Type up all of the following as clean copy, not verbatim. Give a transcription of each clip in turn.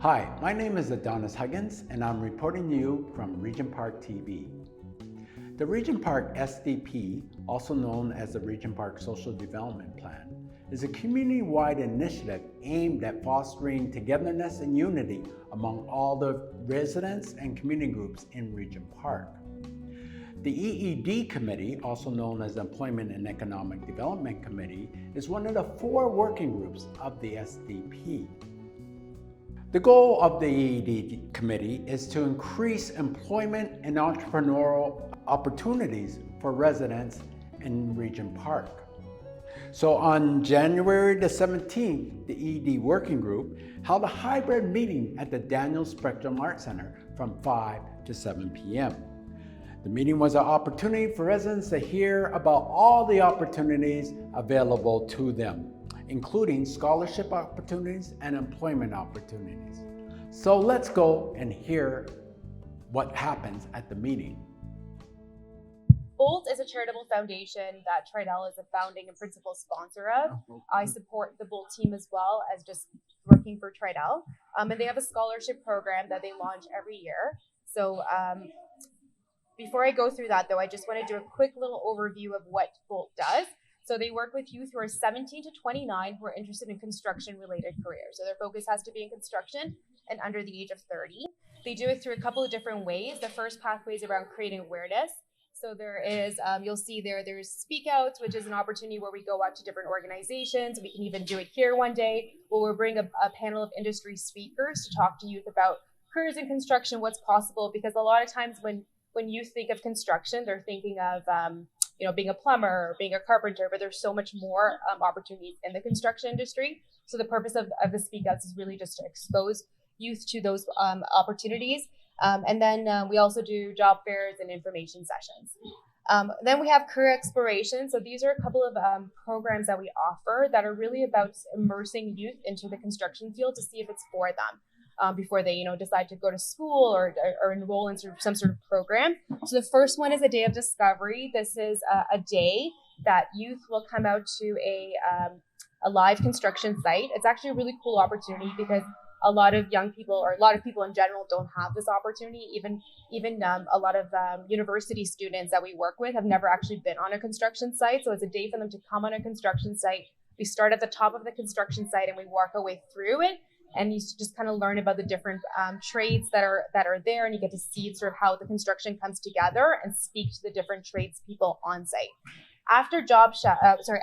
Hi, my name is Adonis Huggins, and I'm reporting to you from Regent Park TV. The Regent Park SDP, also known as the Regent Park Social Development Plan, is a community-wide initiative aimed at fostering togetherness and unity among all the residents and community groups in Regent Park. The EED Committee, also known as Employment and Economic Development Committee, is one of the 4 working groups of the SDP. The goal of the EED Committee is to increase employment and entrepreneurial opportunities for residents in Regent Park. So on January the 17th, the EED Working Group held a hybrid meeting at the Daniel Spectrum Arts Center from 5 to 7 p.m. The meeting was an opportunity for residents to hear about all the opportunities available to them, including scholarship opportunities and employment opportunities. So let's go and hear what happens at the meeting. BOLT is a charitable foundation that Tridel is a founding and principal sponsor of. I support the BOLT team as well as just working for Tridel. And they have a scholarship program that they launch every year. So before I go through that though, I just want to do a quick little overview of what BOLT does. So they work with youth who are 17 to 29 who are interested in construction-related careers. So their focus has to be in construction and under the age of 30. They do it through a couple of different ways. The first pathway is around creating awareness. So there is, you'll see there's Speak Outs, which is an opportunity where we go out to different organizations. We can even do it here one day, where we'll bring a panel of industry speakers to talk to youth about careers in construction, what's possible. Because a lot of times when youth think of construction, they're thinking of being a plumber or being a carpenter, but there's so much more opportunities in the construction industry. So the purpose of the Speak Outs is really just to expose youth to those opportunities. And then we also do job fairs and information sessions. Then we have career exploration. So these are a couple of programs that we offer that are really about immersing youth into the construction field to see if it's for them before they decide to go to school or enroll in some sort of program. So the first one is a day of discovery. This is a day that youth will come out to a live construction site. It's actually a really cool opportunity because a lot of young people, or a lot of people in general, don't have this opportunity. Even a lot of university students that we work with have never actually been on a construction site. So it's a day for them to come on a construction site. We start at the top of the construction site and we work our way through it. And you just kind of learn about the different trades that are there, and you get to see sort of how the construction comes together and speak to the different tradespeople on site. After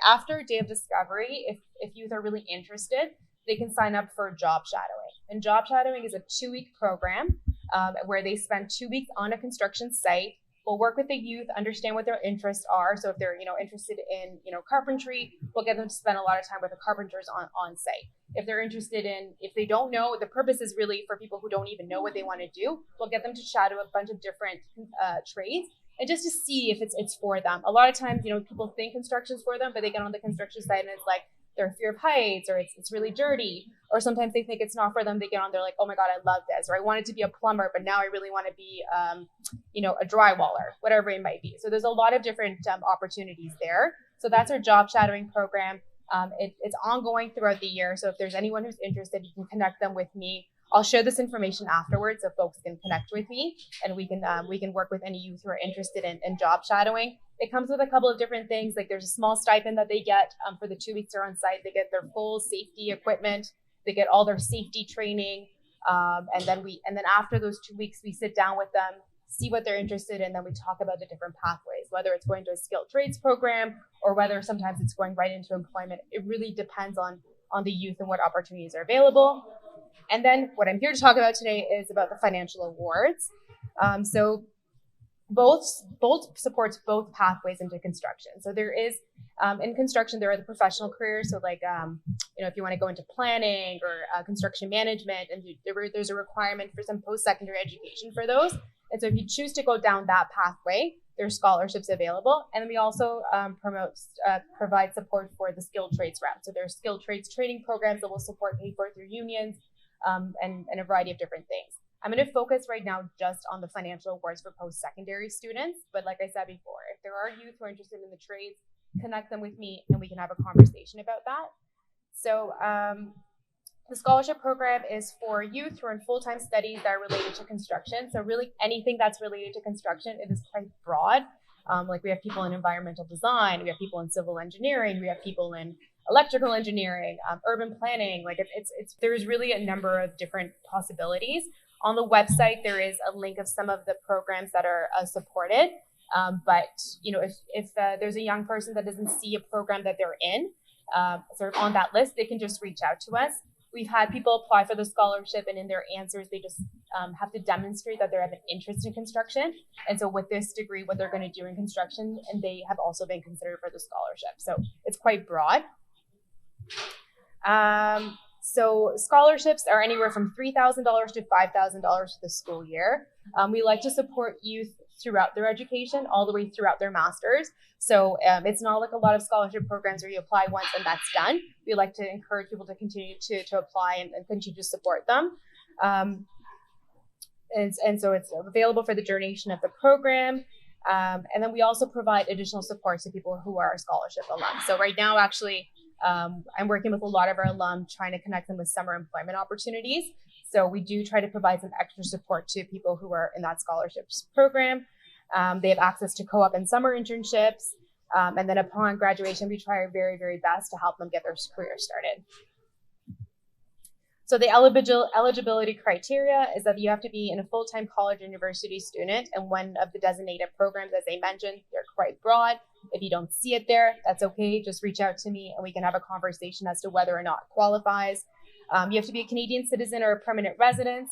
after Day of Discovery, if youth are really interested, they can sign up for job shadowing. And job shadowing is a 2-week program where they spend 2 weeks on a construction site. We'll work with the youth, understand what their interests are. So if they're interested in carpentry, we'll get them to spend a lot of time with the carpenters on site. If they're interested if they don't know, the purpose is really for people who don't even know what they want to do. We'll get them to shadow a bunch of different trades, and just to see if it's for them. A lot of times, people think construction's for them, but they get on the construction site and it's like their fear of heights, or it's really dirty, or sometimes they think it's not for them. They get on, they're like, oh my God, I love this, or I wanted to be a plumber, but now I really want to be, a drywaller, whatever it might be. So there's a lot of different opportunities there. So that's our job shadowing program. It's ongoing throughout the year. So if there's anyone who's interested, you can connect them with me. I'll share this information afterwards so folks can connect with me, and we can work with any youth who are interested in job shadowing. It comes with a couple of different things. Like there's a small stipend that they get for the 2 weeks they're on site. They get their full safety equipment. They get all their safety training. And then after those 2 weeks, we sit down with them, see what they're interested in. Then we talk about the different pathways, whether it's going to a skilled trades program or whether sometimes it's going right into employment. It really depends on the youth and what opportunities are available. And then what I'm here to talk about today is about the financial awards. So BOLT supports both pathways into construction. So there is, in construction, there are the professional careers. So like, if you want to go into planning or construction management, and there's a requirement for some post-secondary education for those. And so if you choose to go down that pathway, there's scholarships available. And then we also provide support for the skilled trades route. So there's skilled trades training programs that will support paid for through unions and a variety of different things. I'm going to focus right now just on the financial awards for post-secondary students. But like I said before, if there are youth who are interested in the trades, connect them with me and we can have a conversation about that. So The scholarship program is for youth who are in full-time studies that are related to construction. So really anything that's related to construction, it is quite broad. Like we have people in environmental design, we have people in civil engineering, we have people in electrical engineering, urban planning. Like there's really a number of different possibilities. On the website, there is a link of some of the programs that are supported. But if there's a young person that doesn't see a program that they're in, sort of on that list, they can just reach out to us. We've had people apply for the scholarship, and in their answers, they just have to demonstrate that they have an interest in construction. And so with this degree, what they're going to do in construction, and they have also been considered for the scholarship. So it's quite broad. So scholarships are anywhere from $3,000 to $5,000 for the school year. We like to support youth throughout their education, all the way throughout their master's. So it's not like a lot of scholarship programs where you apply once and that's done. We like to encourage people to continue to apply and continue to support them. And so it's available for the duration of the program. And then we also provide additional support to people who are scholarship alum. So right now, actually, I'm working with a lot of our alum, trying to connect them with summer employment opportunities. So we do try to provide some extra support to people who are in that scholarships program. They have access to co-op and summer internships. And then upon graduation, we try our very, very best to help them get their career started. So the eligibility criteria is that you have to be in a full-time college or university student, and one of the designated programs, as I mentioned, they're quite broad. If you don't see it there, that's okay. Just reach out to me and we can have a conversation as to whether or not it qualifies. You have to be a Canadian citizen or a permanent resident.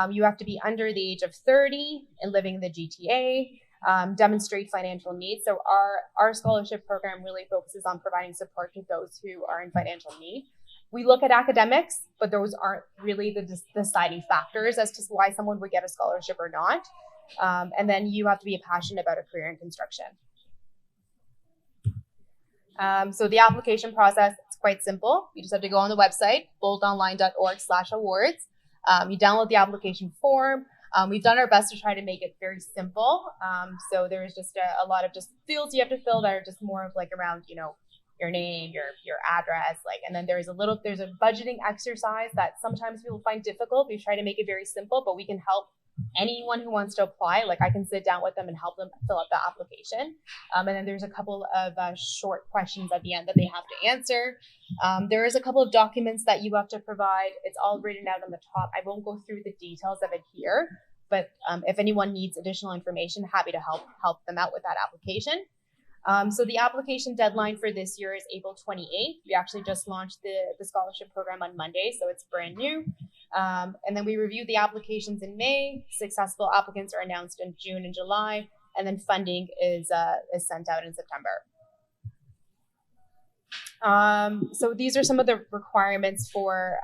You have to be under the age of 30 and living in the GTA. Demonstrate financial needs. So our scholarship program really focuses on providing support to those who are in financial need. We look at academics, but those aren't really the deciding factors as to why someone would get a scholarship or not. And then you have to be passionate about a career in construction. So the application process, it's quite simple. You just have to go on the website, boltonline.org/awards. You download the application form. We've done our best to try to make it very simple. So there's just a lot of just fields you have to fill that are just more of like around, your name, your address, and then there's a budgeting exercise that sometimes people find difficult. We try to make it very simple, but we can help anyone who wants to apply. Like I can sit down with them and help them fill out the application. And then there's a couple of short questions at the end that they have to answer. There is a couple of documents that you have to provide. It's all written out on the top. I won't go through the details of it here, but if anyone needs additional information, happy to help them out with that application. So the application deadline for this year is April 28th. We actually just launched the scholarship program on Monday, so it's brand new. And then we review the applications in May. Successful applicants are announced in June and July, and then funding is sent out in September. So these are some of the requirements for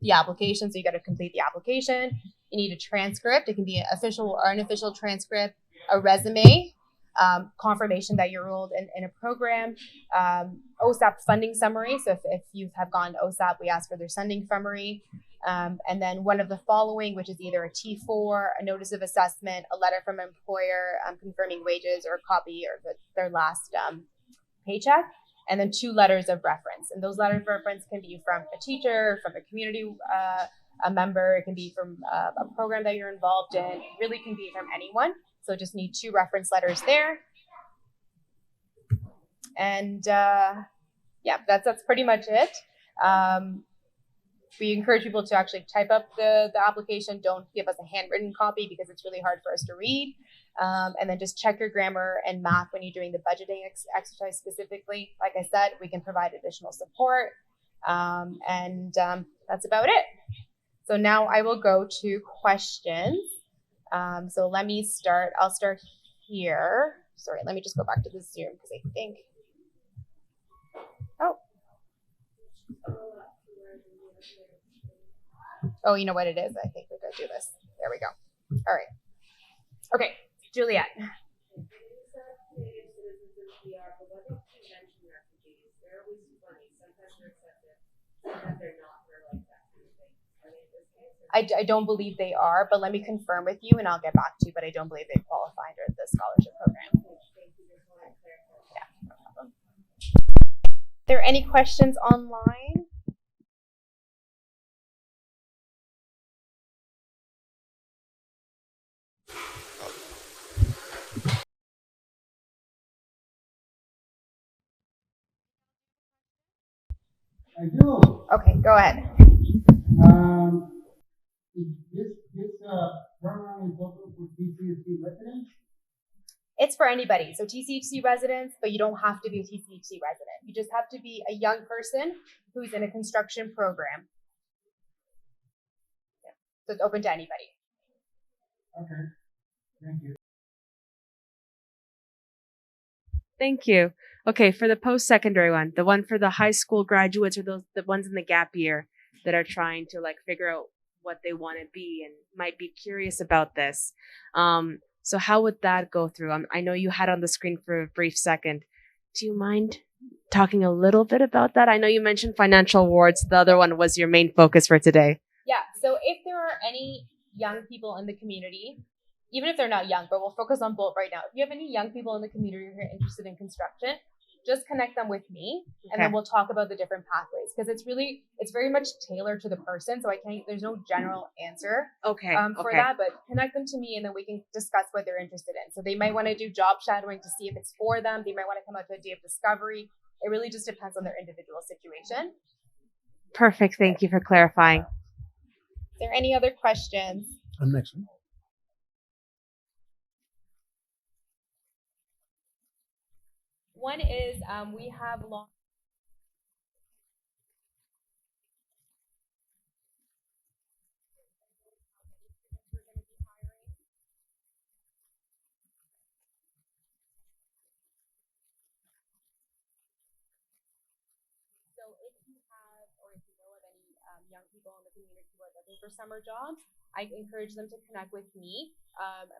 the application. So you got to complete the application. You need a transcript. It can be an official or unofficial transcript, a resume, confirmation that you're enrolled in a program, OSAP funding summary. So if you have gone to OSAP, we ask for their funding summary. And then one of the following, which is either a T4, a notice of assessment, a letter from an employer confirming wages, or a copy of their last paycheck, and then 2 letters of reference. And those letters of reference can be from a teacher, from a community a member. It can be from a program that you're involved in. It really can be from anyone. So just need 2 reference letters there. And yeah, that's pretty much it. We encourage people to actually type up the application. Don't give us a handwritten copy because it's really hard for us to read. And then just check your grammar and math when you're doing the budgeting exercise specifically. Like I said, we can provide additional support. And that's about it. So now I will go to questions. So let me start. I'll start here. Sorry, let me just go back to the Zoom because I think. Oh, you know what it is? I think we're going to do this. There we go. All right. Okay, Juliet. I don't believe they are, but let me confirm with you and I'll get back to you, but I don't believe they qualify under the scholarship program. Yeah, no problem. Are there any questions online? I do. Okay, go ahead. Um, this program is open for TCFC residents. It's for anybody. So TCHC residents, but you don't have to be a TCHC resident. You just have to be a young person who's in a construction program. Yeah. So it's open to anybody. Okay. Thank you. Thank you. Okay, for the post-secondary one, the one for the high school graduates or the ones in the gap year that are trying to like figure out what they want to be and might be curious about this. So how would that go through? I know you had on the screen for a brief second. Do you mind talking a little bit about that? I know you mentioned financial awards. The other one was your main focus for today. Yeah. So if there are any young people in the community, even if they're not young, but we'll focus on both right now. If you have any young people in the community who are interested in construction, just connect them with me, and then we'll talk about the different pathways, because it's very much tailored to the person. So there's no general answer for that, but connect them to me, and then we can discuss what they're interested in. So they might want to do job shadowing to see if it's for them. They might want to come out to a day of discovery. It really just depends on their individual situation. Perfect. Thank you for clarifying. Is there any other questions? Next one. One is we have long. So if you have, or if you know of any young people in the community who are looking for summer jobs, I encourage them to connect with me.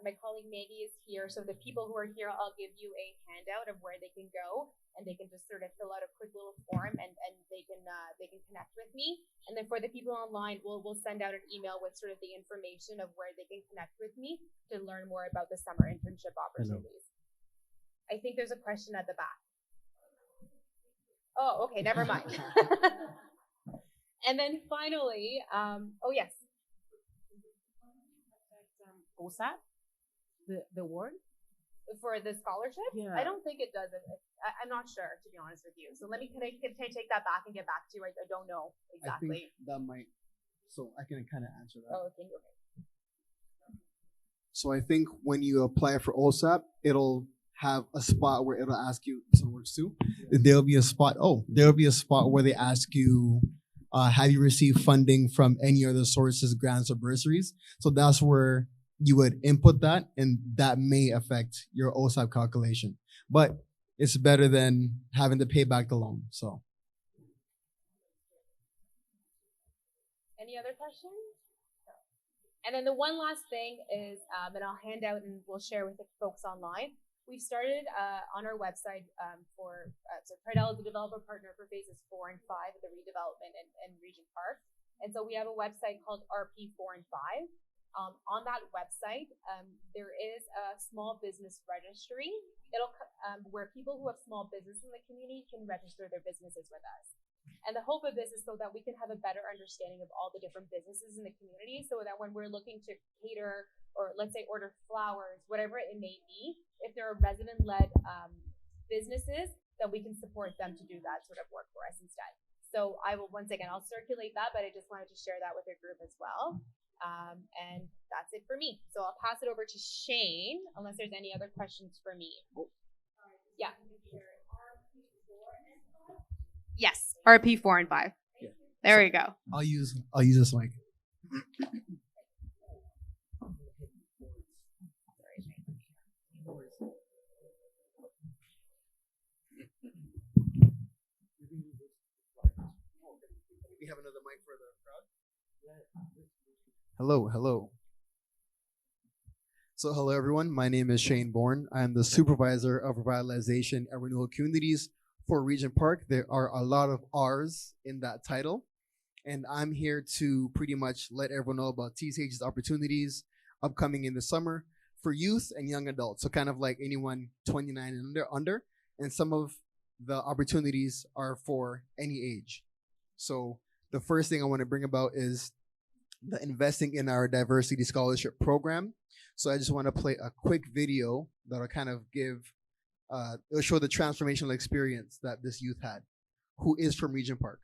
My colleague Maggie is here, so the people who are here, I'll give you a handout of where they can go, and they can just sort of fill out a quick little form, and they can connect with me. And then for the people online, we'll send out an email with sort of the information of where they can connect with me to learn more about the summer internship opportunities. Hello. I think there's a question at the back. Oh, okay, never mind. And then finally, oh yes. OSAP, the award for the scholarship. Yeah. I don't think it does. I'm not sure, to be honest with you. So can I take that back and get back to you? I don't know exactly. I think that might, so I can kind of answer that. Oh, okay. So I think when you apply for OSAP, it'll have a spot where it'll ask you, this one works too. There'll be a spot where they ask you, have you received funding from any other sources, grants or bursaries? So that's where you would input that, and that may affect your OSAP calculation. But it's better than having to pay back the loan. So. Any other questions? And then the one last thing is, and I'll hand out and we'll share with the folks online. We've started on our website so Tridel is a developer partner for phases 4 and 5 of the redevelopment in Regent Park. And so we have a website called RP4 and 5. On that website, there is a small business registry. It'll where people who have small business in the community can register their businesses with us. And the hope of this is so that we can have a better understanding of all the different businesses in the community, so that when we're looking to cater or let's say order flowers, whatever it may be, if there are resident-led businesses, then we can support them to do that sort of work for us instead. So I will, once again, I'll circulate that, but I just wanted to share that with your group as well. And that's it for me. So I'll pass it over to Shane, unless there's any other questions for me. Yeah. Yes, RP 4 and 5. Yeah. There we go. I'll use this mic. We have another mic for the crowd. Hello. So hello everyone, my name is Shane Bourne. I'm the supervisor of revitalization and renewal communities for Regent Park. There are a lot of R's in that title, and I'm here to pretty much let everyone know about TCH's opportunities upcoming in the summer for youth and young adults. So kind of like anyone 29 and under, and some of the opportunities are for any age. So the first thing I want to bring about is the investing in our diversity scholarship program. So I just want to play a quick video that'll kind of it'll show the transformational experience that this youth had, who is from Regent Park.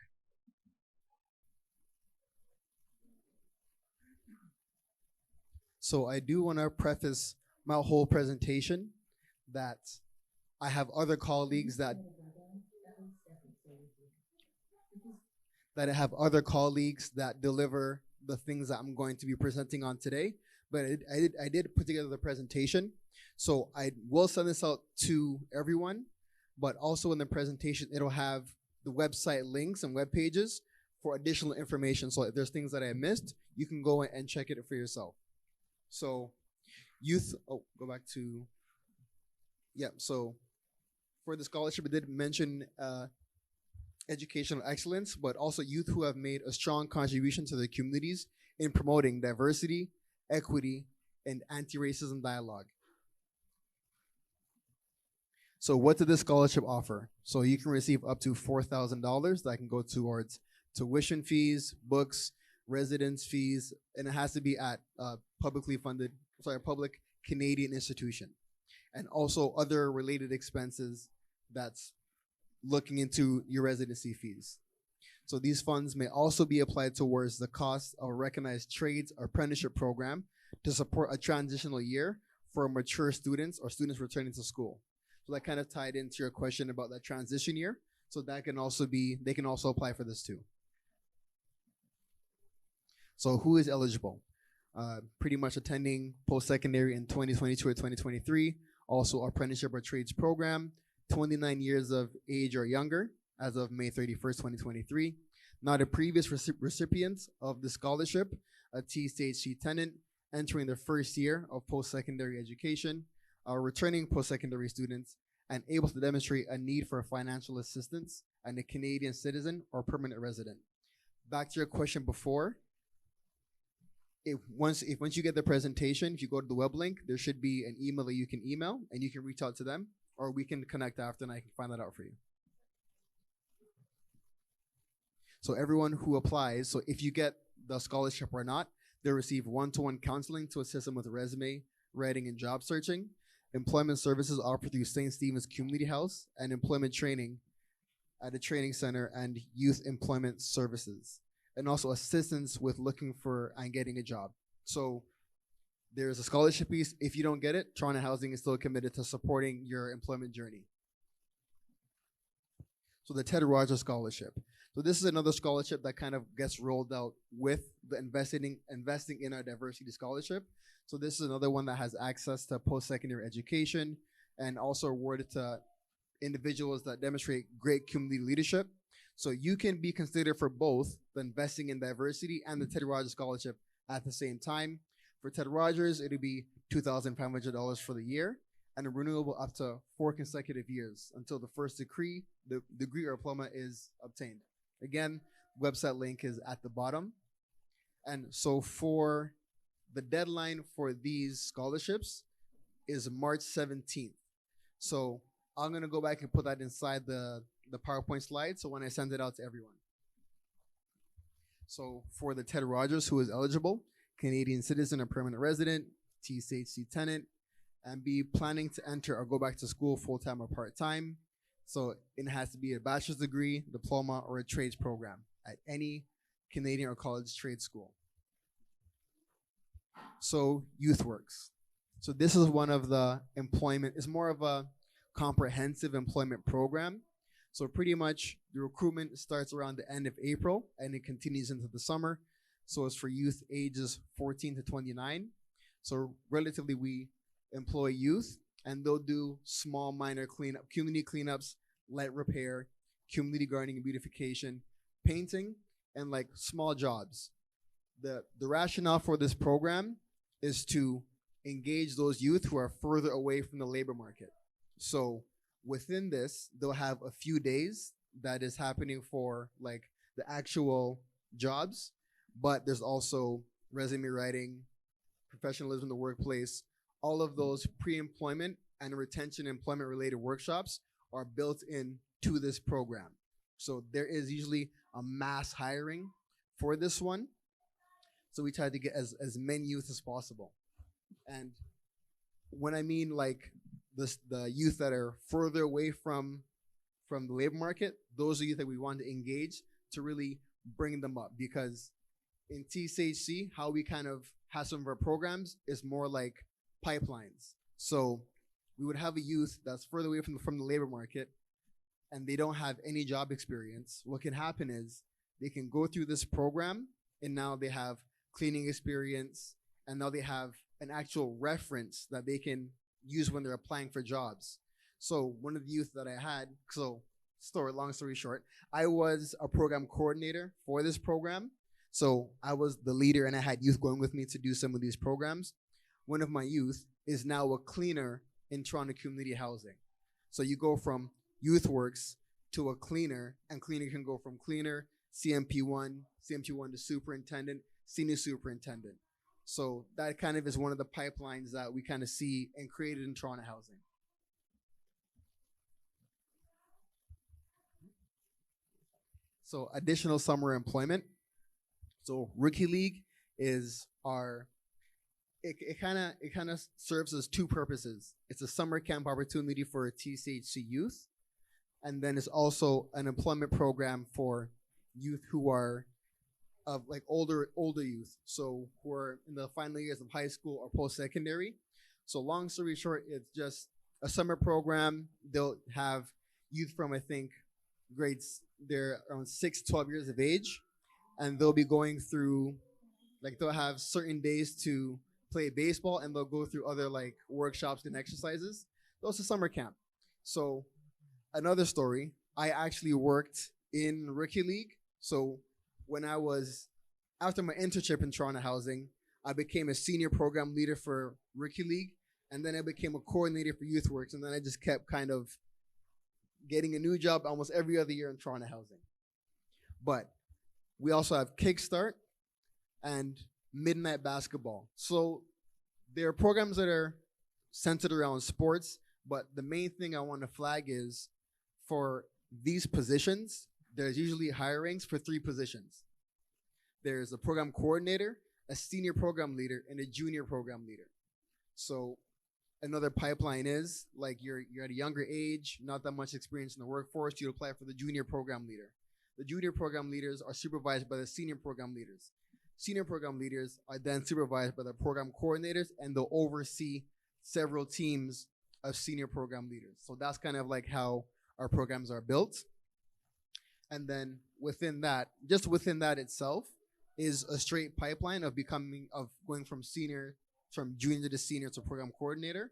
So I do want to preface my whole presentation that I have other colleagues that deliver the things that I'm going to be presenting on today. But I did put together the presentation. So I will send this out to everyone, but also in the presentation, it'll have the website links and web pages for additional information. So if there's things that I missed, you can go and check it for yourself. So go back to, so for the scholarship, it did mention educational excellence, but also youth who have made a strong contribution to their communities in promoting diversity, equity, and anti-racism dialogue. So what did this scholarship offer? So you can receive up to $4,000 that can go towards tuition fees, books, residence fees, and it has to be at a public Canadian institution. And also other related expenses that's looking into your residency fees. So these funds may also be applied towards the cost of a recognized trades or apprenticeship program to support a transitional year for mature students or students returning to school. So that kind of tied into your question about that transition year. So that can also they can also apply for this too. So who is eligible? Pretty much attending post-secondary in 2022 or 2023, also apprenticeship or trades program, 29 years of age or younger as of May 31st, 2023. Not a previous recipient of the scholarship, a TCHC tenant entering their first year of post-secondary education, returning post-secondary students, and able to demonstrate a need for financial assistance, and a Canadian citizen or permanent resident. Back to your question before, once you get the presentation, if you go to the web link, there should be an email that you can email and you can reach out to them, or we can connect after and I can find that out for you. So everyone who applies, so if you get the scholarship or not, they'll receive one-to-one counseling to assist them with resume writing and job searching. Employment services offered through St. Stephen's Community House, and employment training at a training center and youth employment services, and also assistance with looking for and getting a job. So there's a scholarship piece. If you don't get it, Toronto Housing is still committed to supporting your employment journey. So the Ted Rogers Scholarship. So this is another scholarship that kind of gets rolled out with the investing in our diversity scholarship. So this is another one that has access to post-secondary education and also awarded to individuals that demonstrate great community leadership. So you can be considered for both the investing in diversity and the Ted Rogers Scholarship at the same time. For Ted Rogers, it'll be $2,500 for the year and renewable up to 4 consecutive years until the first degree or diploma is obtained. Again, website link is at the bottom. And so for the deadline for these scholarships is March 17th. So I'm gonna go back and put that inside the PowerPoint slide, so when I send it out to everyone. So for the Ted Rogers, who is eligible, Canadian citizen or permanent resident, TCHC tenant, and be planning to enter or go back to school full-time or part-time. So it has to be a bachelor's degree, diploma, or a trades program at any Canadian or college trade school. So YouthWorks. So this is one of the employment, it's more of a comprehensive employment program. So pretty much the recruitment starts around the end of April and it continues into the summer. So it's for youth ages 14 to 29. So relatively we employ youth and they'll do small minor cleanup, community cleanups, light repair, community gardening and beautification, painting, and like small jobs. The rationale for this program is to engage those youth who are further away from the labor market. So within this, they'll have a few days that is happening for like the actual jobs, but there's also resume writing, professionalism in the workplace. All of those pre-employment and retention employment related workshops are built into this program. So there is usually a mass hiring for this one. So we try to get as many youth as possible. And when I mean like the youth that are further away from the labor market, those are youth that we want to engage to really bring them up. Because in TCHC, how we kind of has some of our programs is more like pipelines. So we would have a youth that's further away from the labor market and they don't have any job experience. What can happen is they can go through this program and now they have cleaning experience and now they have an actual reference that they can use when they're applying for jobs. So one of the youth that I had, long story short, I was a program coordinator for this program. So I was the leader and I had youth going with me to do some of these programs. One of my youth is now a cleaner in Toronto Community Housing. So you go from youth works to a cleaner, and cleaner can go from cleaner, CMP1 to superintendent, senior superintendent. So that kind of is one of the pipelines that we kind of see and created in Toronto Housing. So additional summer employment. So Rookie League is it kind of serves as two purposes. It's a summer camp opportunity for TCHC youth, and then it's also an employment program for youth who are of like older youth, so who are in the final years of high school or post-secondary. So long story short, it's just a summer program. They'll have youth from, I think, they're around 6 to 12 years of age, and they'll be going through, like they'll have certain days to play baseball and they'll go through other like workshops and exercises. Those are summer camp. So another story, I actually worked in Rookie League. So when after my internship in Toronto Housing, I became a senior program leader for Rookie League, and then I became a coordinator for Youth Works, and then I just kept kind of getting a new job almost every other year in Toronto Housing. But we also have Kickstart and Midnight Basketball. So there are programs that are centered around sports, but the main thing I want to flag is for these positions, there's usually hirings for 3 positions. There's a program coordinator, a senior program leader, and a junior program leader. So another pipeline is like you're at a younger age, not that much experience in the workforce, you apply for the junior program leader. The junior program leaders are supervised by the senior program leaders. Senior program leaders are then supervised by the program coordinators, and they'll oversee several teams of senior program leaders. So that's kind of like how our programs are built. And then within that, just within that itself, is a straight pipeline of going from junior to senior to program coordinator.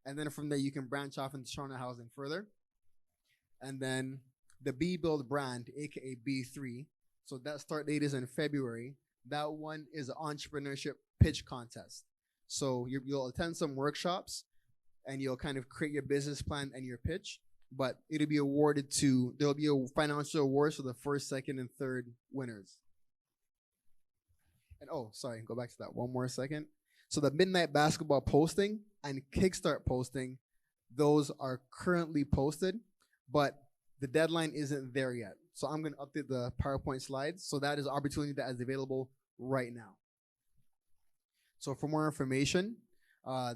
And then from there, you can branch off into Toronto Housing further. And then the B Build brand, aka B3, so that start date is in February. That one is an entrepreneurship pitch contest. So you'll attend some workshops and you'll kind of create your business plan and your pitch, but it'll be there'll be a financial awards for the first, second, and third winners. And go back to that one more second. So the Midnight Basketball posting and Kickstart posting, those are currently posted, but the deadline isn't there yet. So I'm going to update the PowerPoint slides. So that is an opportunity that is available right now. So for more information, I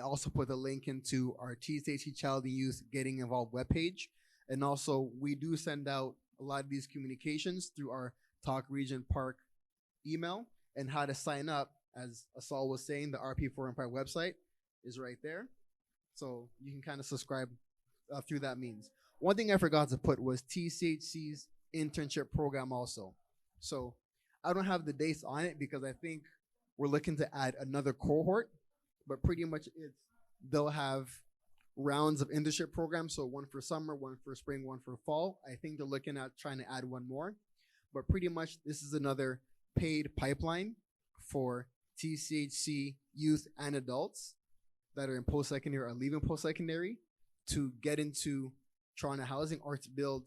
also put a link into our TCHC Child and Youth Getting Involved webpage. And also we do send out a lot of these communications through our Talk Regent Park email, and how to sign up, as Asal was saying, the RP for Empire website is right there. So you can kind of subscribe through that means. One thing I forgot to put was TCHC's internship program also. So I don't have the dates on it because I think we're looking to add another cohort, but pretty much they'll have rounds of internship programs. So one for summer, one for spring, one for fall. I think they're looking at trying to add one more, but pretty much this is another paid pipeline for TCHC youth and adults that are in post-secondary or leaving post-secondary to get into Toronto Housing or to build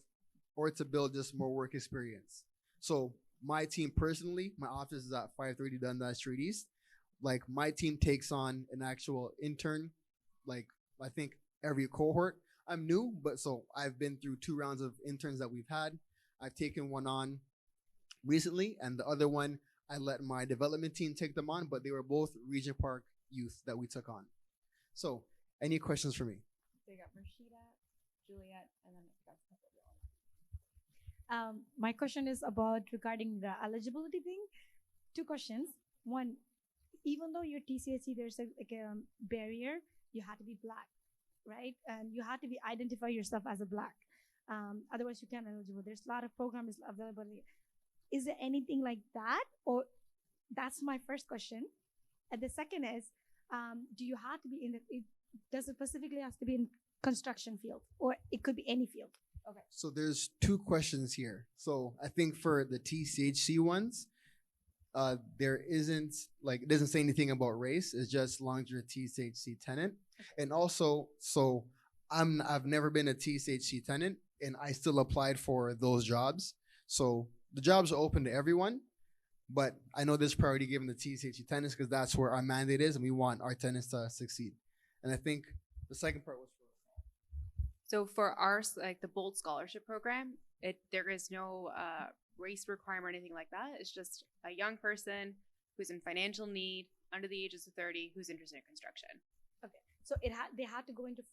just more work experience. So my team personally, my office is at 530 Dundas Street East. Like my team takes on an actual intern, like I think every cohort. I'm new, but so I've been through 2 rounds of interns that we've had. I've taken one on recently, and the other one I let my development team take them on, but they were both Regent Park youth that we took on. So any questions for me? They got Rashida, Juliet, and then my question is about regarding the eligibility thing. 2 questions. One, even though you're TCAC, there's like a barrier. You have to be Black, right? And you have to be identify yourself as a Black. Otherwise, you can't eligible. There's a lot of programs available. Is there anything like that? Or that's my first question. And the second is, do you have to be does it specifically have to be in construction field, or it could be any field? Okay. So there's two questions here. So I think for the TCHC ones, there isn't, like, it doesn't say anything about race. It's just as long as you're a TCHC tenant. And also, so I've never been a TCHC tenant, and I still applied for those jobs. So the jobs are open to everyone, but I know there's priority given to TCHC tenants because that's where our mandate is, and we want our tenants to succeed. And I think the second part was So for our, like the Bold Scholarship Program, there is no race requirement or anything like that. It's just a young person who's in financial need, under the ages of 30, who's interested in construction. Okay. So they had to go into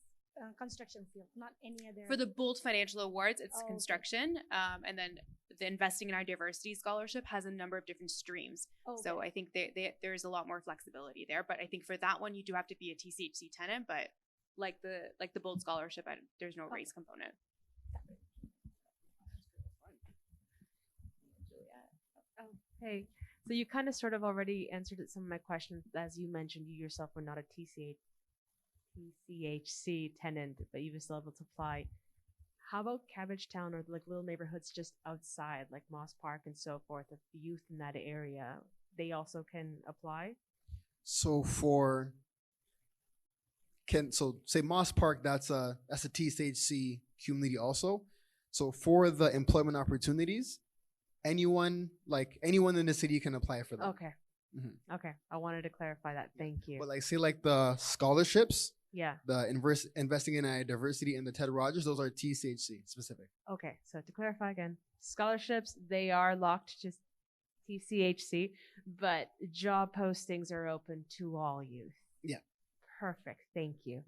construction field, not any other. For the Bold Financial Awards, it's Okay. construction. And then the Investing in Our Diversity Scholarship has a number of different streams. Okay. So I think there's a lot more flexibility there. But I think for that one, you do have to be a TCHC tenant. But like the Bold Scholarship, there's no race component. Okay, so you kind of sort of already answered some of my questions. As you mentioned, you yourself were not a TCHC tenant, but you were still able to apply. How about Cabbagetown or like little neighborhoods just outside, like Moss Park and so forth, if the youth in that area, they also can apply? so say Moss Park, that's a TCHC community also. So for the employment opportunities, anyone in the city can apply for them. Okay. Okay, I wanted to clarify that. Thank you. But like say like the scholarships, Yeah. the Investing in Diversity and the Ted Rogers, those are TCHC specific. Okay, so to clarify again, scholarships, they are locked to TCHC, but job postings are open to all youth. Yeah. Perfect. Thank you.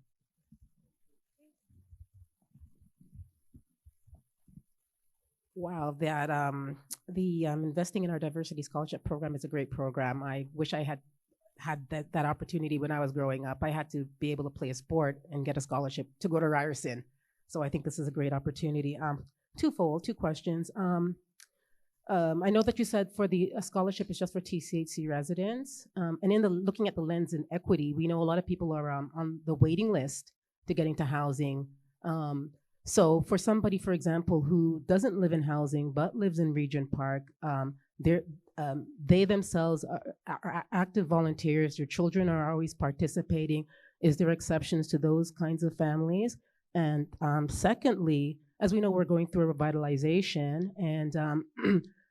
Wow, that the Investing in Our Diversity Scholarship Program is a great program. I wish I had that opportunity when I was growing up. I had to be able to play a sport and get a scholarship to go to Ryerson. So I think this is a great opportunity. Two questions. I know that you said for the scholarship is just for TCHC residents. And in looking at the lens in equity, we know a lot of people are on the waiting list to get into housing. So for somebody, for example, who doesn't live in housing but lives in Regent Park, they themselves are active volunteers. Their children are always participating. Is there exceptions to those kinds of families? And secondly, as we know, we're going through a revitalization, and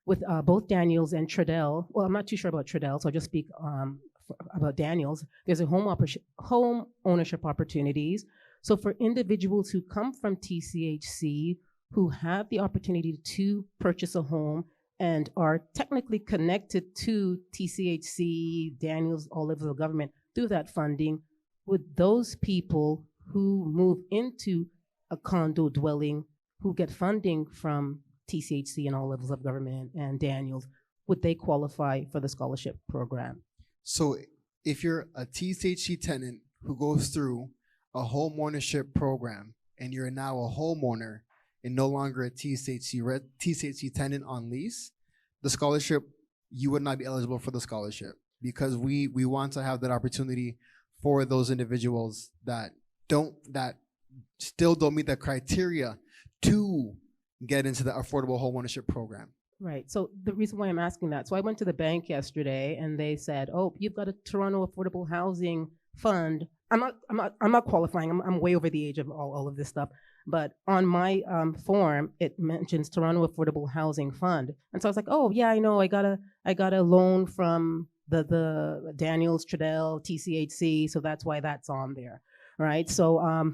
with both Daniels and Treadell, well, I'm not too sure about Treadell, so I'll just speak about Daniels. There's a home ownership opportunities. So for individuals who come from TCHC, who have the opportunity to purchase a home and are technically connected to TCHC, Daniels, all levels of government through that funding, would those people who move into a condo dwelling, who get funding from TCHC and all levels of government and Daniels, would they qualify for the scholarship program? So if you're a TCHC tenant who goes through a home ownership program and you're now a homeowner and no longer a TCHC tenant on lease, the scholarship, you would not be eligible for the scholarship, because we want to have that opportunity for those individuals that still don't meet the criteria to get into the affordable home ownership program. Right. So the reason why I'm asking that, so I went to the bank yesterday and they said, "Oh, you've got a Toronto Affordable Housing Fund." I'm not qualifying. I'm way over the age of all of this stuff. But on my form, it mentions Toronto Affordable Housing Fund, and so I was like, "Oh yeah, I know. I got a loan from the Daniels, Treadell, TCHC, so that's why that's on there, right?" So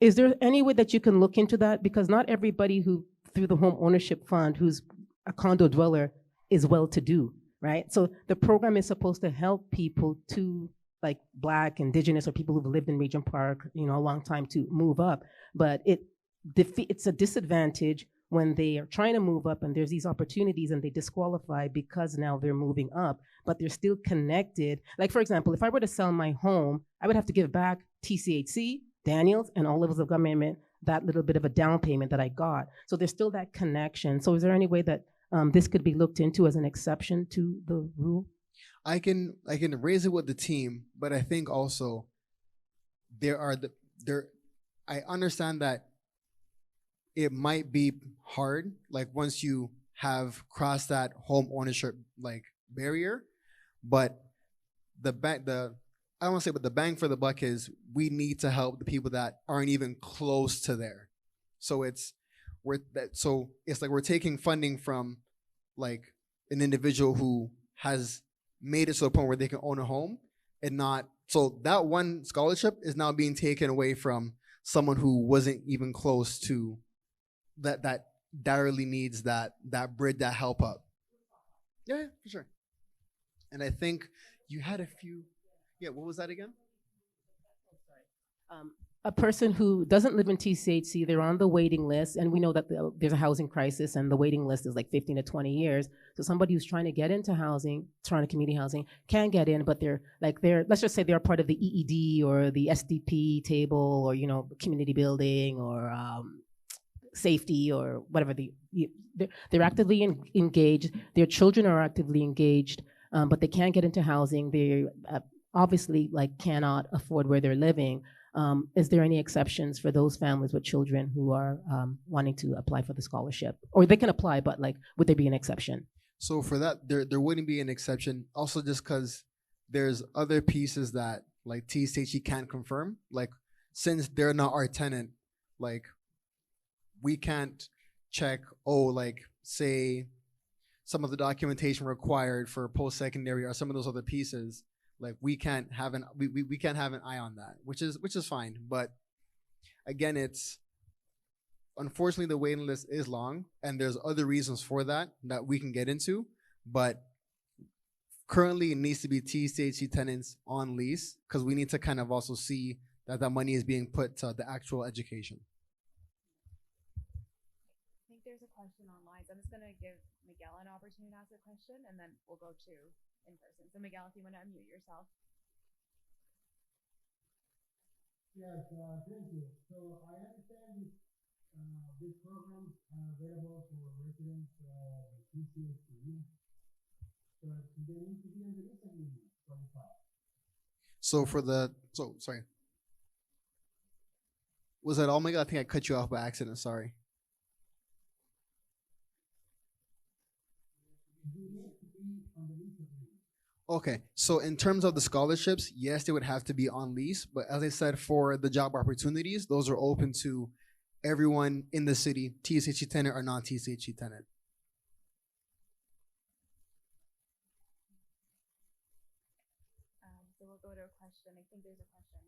is there any way that you can look into that? Because not everybody who through the home ownership fund who's a condo dweller is well-to-do, right? So the program is supposed to help people to, like Black, Indigenous, or people who've lived in Regent Park, a long time, to move up. But it's a disadvantage when they are trying to move up and there's these opportunities and they disqualify because now they're moving up, but they're still connected. Like, for example, if I were to sell my home, I would have to give back TCHC, Daniels, and all levels of government that little bit of a down payment that I got. So there's still that connection. So is there any way that this could be looked into as an exception to the rule? I can raise it with the team, but I think also I understand that it might be hard, like once you have crossed that home ownership like barrier, but the I don't want to say, but the bang for the buck is we need to help the people that aren't even close to there. So it's like we're taking funding from like an individual who has made it to a point where they can own a home, and not so that one scholarship is now being taken away from someone who wasn't even close to that direly needs that bridge, that help up. Yeah, for sure. And I think you had a few. Yeah, what was that again? A person who doesn't live in TCHC, they're on the waiting list, and we know that there's a housing crisis, and the waiting list is like 15 to 20 years. So somebody who's trying to get into housing, trying to community housing, can get in, but they're let's just say they're part of the EED or the SDP table, or community building or safety or whatever. They're actively engaged. Their children are actively engaged, but they can't get into housing. They obviously cannot afford where they're living. Is there any exceptions for those families with children who are wanting to apply for the scholarship? Or they can apply, but would there be an exception? So for that, there wouldn't be an exception. Also, just because there's other pieces that TCHE can't confirm. Since they're not our tenant, we can't check. Say some of the documentation required for post-secondary or some of those other pieces. We can't have an eye on that, which is fine. But again, it's unfortunately the waiting list is long, and there's other reasons for that we can get into. But currently, it needs to be TCHC tenants on lease, because we need to kind of also see that that money is being put to the actual education. I think there's a question online, so I'm just gonna give Miguel an opportunity to ask a question, and then we'll go to in person. So Miguel, if you want to unmute yourself. Yes, thank you. So I understand this program available for residents of PCSC, but they need to be on the list of 25. Sorry. Was that all, Miguel? I think I cut you off by accident. Sorry. Okay, so in terms of the scholarships, yes, they would have to be on lease. But as I said, for the job opportunities, those are open to everyone in the city, TCHE tenant or non-TCHE tenant. So we'll go to a question. I think there's a question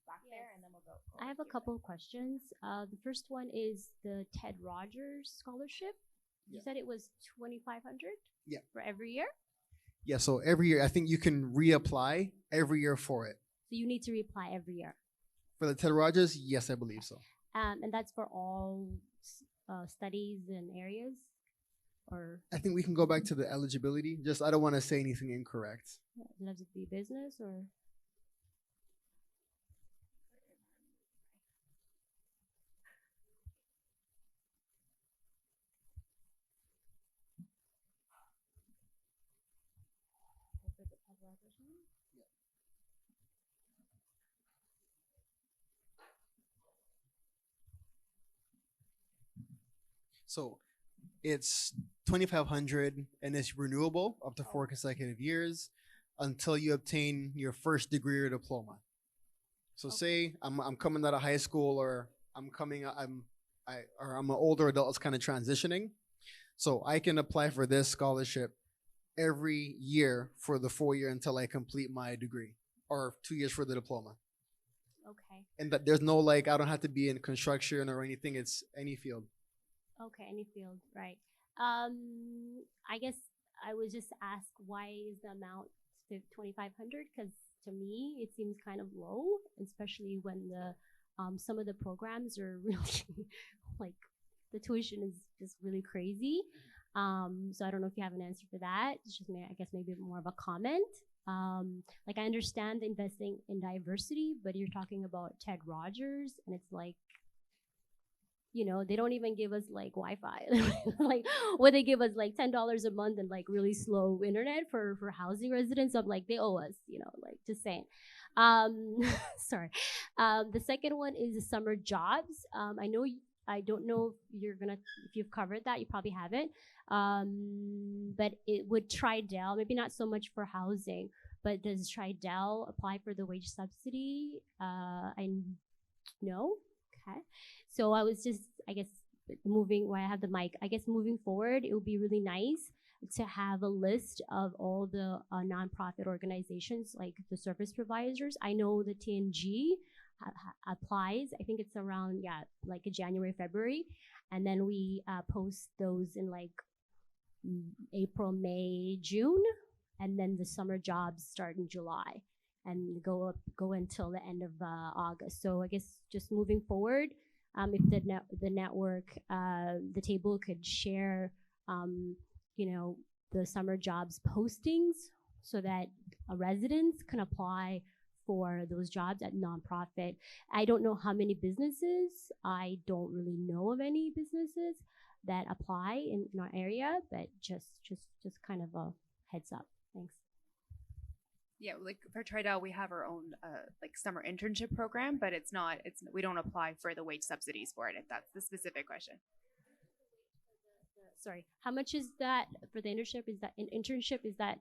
back there, and then we'll go. I have a couple of questions. The first one is the Ted Rogers scholarship. You said it was $2,500. Yeah. For every year. Yeah, so every year, I think you can reapply every year for it. So you need to reapply every year. For the Ted Rogers, yes, I believe so. And that's for all studies and areas, or I think we can go back to the eligibility. Just I don't want to say anything incorrect. does it be business or? So it's 2,500 and it's renewable up to 4 consecutive years until you obtain your first degree or diploma. So say I'm coming out of high school, or I'm an older adult that's kind of transitioning. So I can apply for this scholarship every year for the 4 year until I complete my degree, or 2 years for the diploma. Okay. And that there's no I don't have to be in construction or anything. It's any field. Okay, any field, right. I guess I would just ask, why is the amount 2,500? Because to me, it seems kind of low, especially when the some of the programs are really The tuition is just really crazy. So I don't know if you have an answer for that. It's just, I guess, maybe more of a comment. Like, I understand investing in diversity, but you're talking about Ted Rogers, and it's like, you know, they don't even give us like Wi-Fi. Like, what they give us like $10 a month and like really slow internet for housing residents. I'm like, they owe us, you know, like, just saying. Sorry. The second one is the summer jobs. I don't know if you've covered that. You probably haven't. But it would Tridel, maybe not so much for housing, but does Tridel apply for the wage subsidy? I know. Okay. So I was just, I guess, where I have the mic, I guess moving forward, it would be really nice to have a list of all the nonprofit organizations, like the service providers. I know the TNG applies. I think it's around, like January, February. And then we post those in like April, May, June. And then the summer jobs start in July and go until the end of August. So I guess just moving forward, if the network, the table could share, the summer jobs postings so that residents can apply for those jobs at nonprofit. I don't know how many businesses. I don't really know of any businesses that apply in our area, but just kind of a heads up. Thanks. Yeah, like for Tridel, we have our own like summer internship program, but we don't apply for the wage subsidies for it, if that's the specific question. Sorry, how much is that for the internship? Is that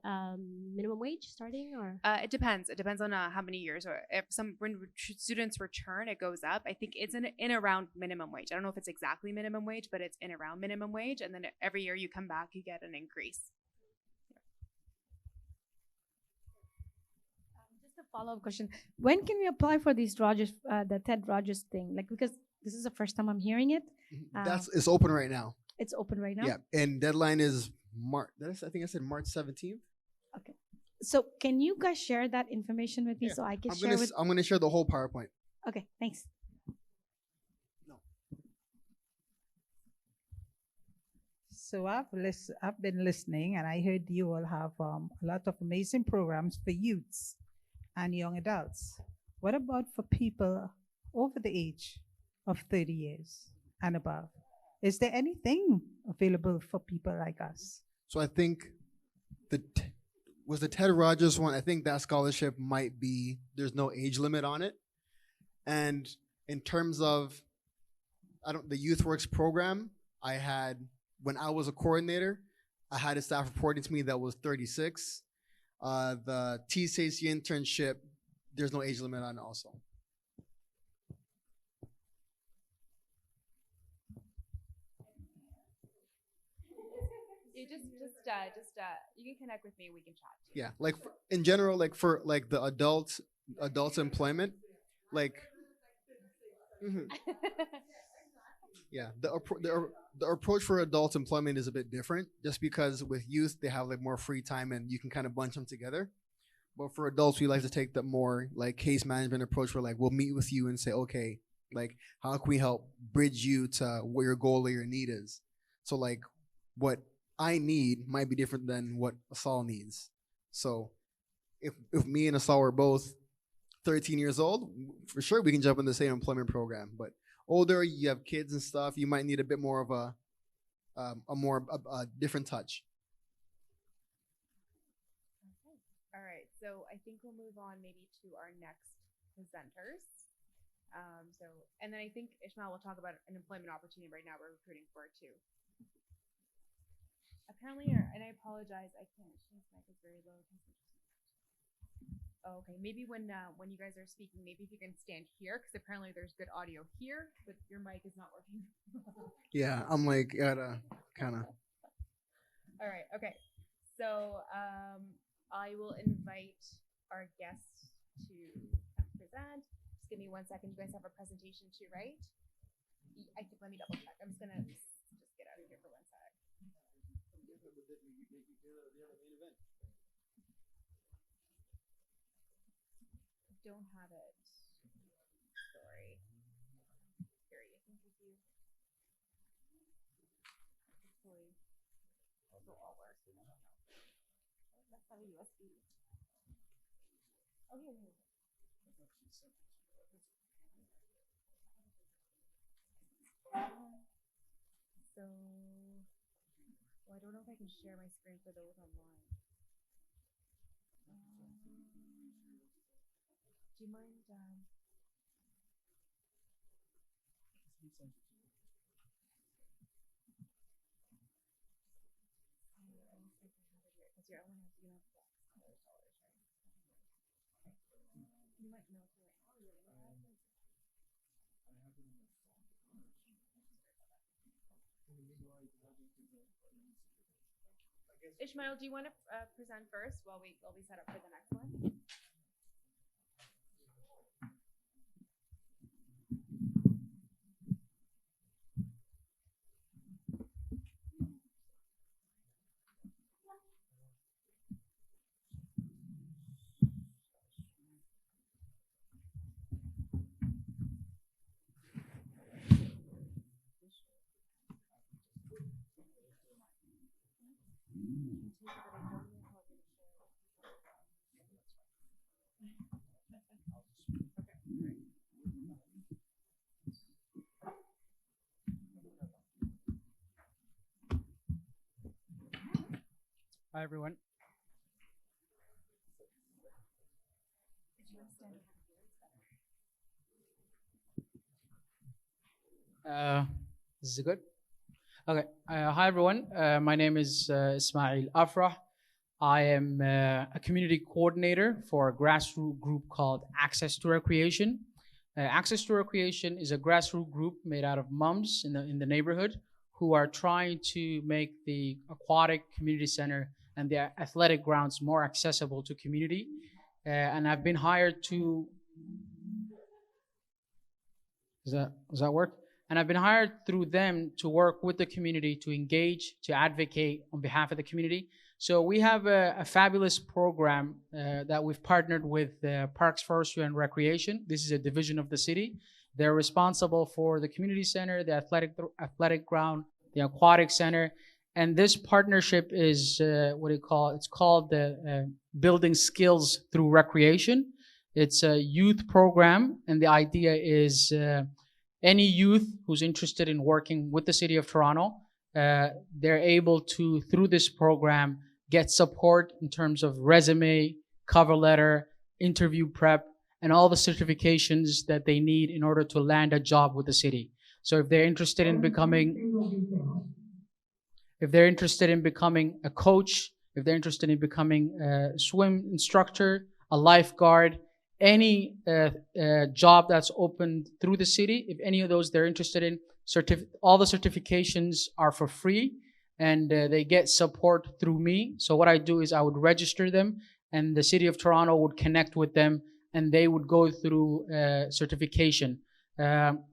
minimum wage starting, or? It depends. It depends on how many years, or if when students return, it goes up. I think it's in around minimum wage. I don't know if it's exactly minimum wage, but it's in around minimum wage. And then every year you come back, you get an increase. Just a follow-up question. When can we apply for these Rogers, the Ted Rogers thing? Like, because this is the first time I'm hearing it. It's open right now. It's open right now? Yeah, and deadline is March. I think I said March 17th. Okay. So can you guys share that information with me so I can share with... I'm going to share the whole PowerPoint. Okay, thanks. So I've been listening, and I heard you all have a lot of amazing programs for youths and young adults. What about for people over the age of 30 years and above? Is there anything available for people like us? So I think the Ted Rogers one. I think that scholarship might be, there's no age limit on it. And in terms of the Youth Works program, I had, when I was a coordinator, I had a staff reporting to me that was 36. The TCAC internship, there's no age limit on it also. You can connect with me. We can chat. Yeah, like in general, like for like the adults employment, like. Yeah, the approach for adult employment is a bit different, just because with youth they have like more free time and you can kind of bunch them together. But for adults, we like to take the more like case management approach, where like we'll meet with you and say, okay, like how can we help bridge you to what your goal or your need is. So like what I need might be different than what Asal needs. So if me and Asal were both 13 years old, for sure we can jump in the same employment program. But older, you have kids and stuff, you might need a bit more of a different touch. Okay. All right. So I think we'll move on maybe to our next presenters. And then I think Ishmael will talk about an employment opportunity right now we're recruiting for too. Apparently, and I apologize, I can't. Shane's mic is very low. Oh, okay, maybe when you guys are speaking, maybe if you can stand here, because apparently there's good audio here, but your mic is not working. Yeah, I'm like gotta kind of. All right. Okay. So I will invite our guest to present. Just give me 1 second. You guys have a presentation too, right? I think. Let me double check. I'm just gonna just get out of here for 1 sec. Don't have it. Sorry. Here, I think if you. So, well, I don't know if I can share my screen for those online. Do you mind? Because you're only have you have $6, right? You might know if you're Ishmael, do you want to present first while we set up for the next one? Hi, everyone. This is good. Okay. Hi, everyone. My name is Ismail Afrah. I am a community coordinator for a grassroots group called Access to Recreation. Access to Recreation is a grassroots group made out of moms in the neighborhood who are trying to make the aquatic community center and the athletic grounds more accessible to community. And I've been hired to, does that work? And I've been hired through them to work with the community, to engage, to advocate on behalf of the community. So we have a fabulous program that we've partnered with Parks, Forestry, and Recreation. This is a division of the city. They're responsible for the community center, the athletic ground, the aquatic center. And this partnership is, it's called the Building Skills Through Recreation. It's a youth program, and the idea is any youth who's interested in working with the city of Toronto, they're able to, through this program, get support in terms of resume, cover letter, interview prep, and all the certifications that they need in order to land a job with the city. So if they're interested in becoming a coach, if they're interested in becoming a swim instructor, a lifeguard, any job that's opened through the city, if any of those they're interested in, all the certifications are for free, and they get support through me. So what I do is I would register them, and the city of Toronto would connect with them, and they would go through certification.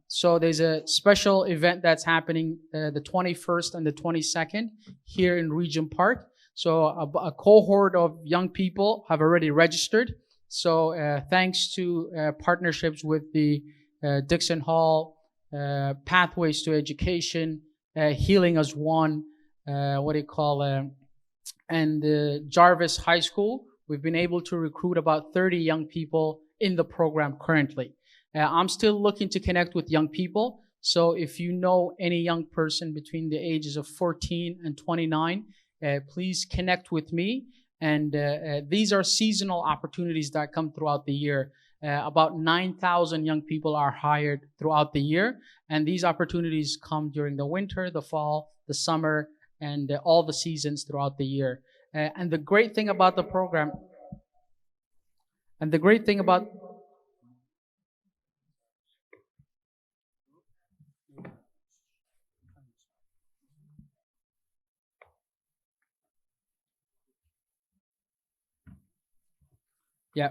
So there's a special event that's happening the 21st and the 22nd here in Regent Park. So a cohort of young people have already registered. So thanks to partnerships with the Dixon Hall, Pathways to Education, Healing as One, and Jarvis High School, we've been able to recruit about 30 young people in the program currently. I'm still looking to connect with young people. So if you know any young person between the ages of 14 and 29, please connect with me. And these are seasonal opportunities that come throughout the year. About 9,000 young people are hired throughout the year. And these opportunities come during the winter, the fall, the summer, and all the seasons throughout the year. And the great thing about the program, yeah.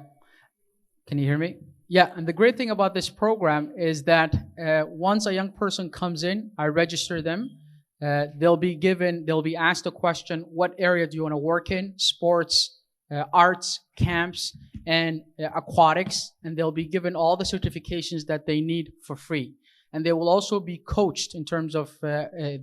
Can you hear me? Yeah, and the great thing about this program is that once a young person comes in, I register them. They'll be asked a question, what area do you want to work in? Sports, arts, camps, and aquatics. And they'll be given all the certifications that they need for free. And they will also be coached in terms of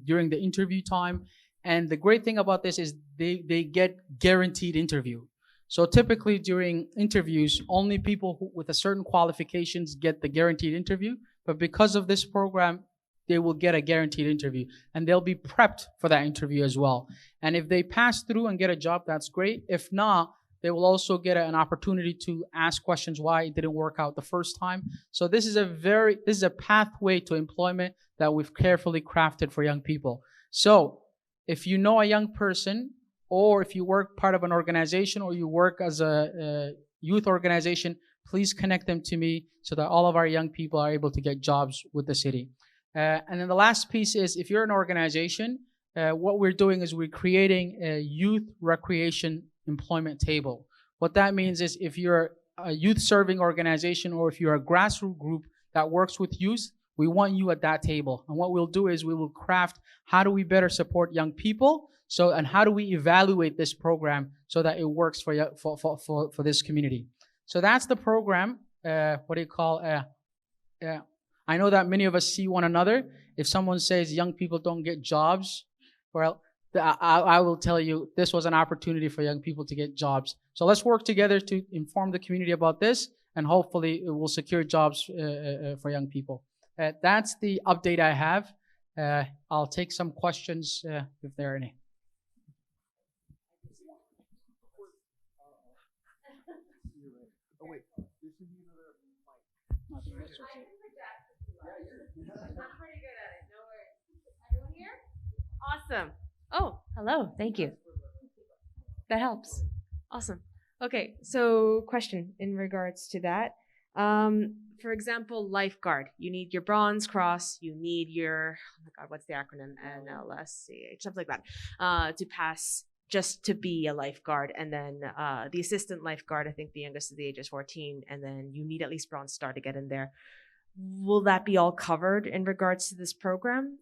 during the interview time And the great thing about this is they get guaranteed interview. So typically during interviews, only people with a certain qualifications get the guaranteed interview. But because of this program, they will get a guaranteed interview, and they'll be prepped for that interview as well. And if they pass through and get a job, that's great. If not, they will also get an opportunity to ask questions why it didn't work out the first time. So this is a pathway to employment that we've carefully crafted for young people. So if you know a young person, or if you work part of an organization, or you work as a youth organization, please connect them to me so that all of our young people are able to get jobs with the city. And then the last piece is, if you're an organization, what we're doing is we're creating a youth recreation employment table. What that means is, if you're a youth serving organization, or if you're a grassroots group that works with youth, we want you at that table. And what we'll do is we will craft, how do we better support young people? And how do we evaluate this program so that it works for this community? So that's the program. I know that many of us see one another. If someone says young people don't get jobs, well, I will tell you, this was an opportunity for young people to get jobs. So let's work together to inform the community about this, and hopefully it will secure jobs for young people. That's the update I have. I'll take some questions if there are any. Oh, wait. There should be another mic. I'm pretty good at it. No worries. Everyone here? Awesome. Oh, hello. Thank you. That helps. Awesome. Okay, so question in regards to that. For example, lifeguard. You need your bronze cross. You need your, oh my God, what's the acronym? NLSCH, something like that, to pass, just to be a lifeguard. And then the assistant lifeguard, I think the youngest of the age is 14. And then you need at least bronze star to get in there. Will that be all covered in regards to this program?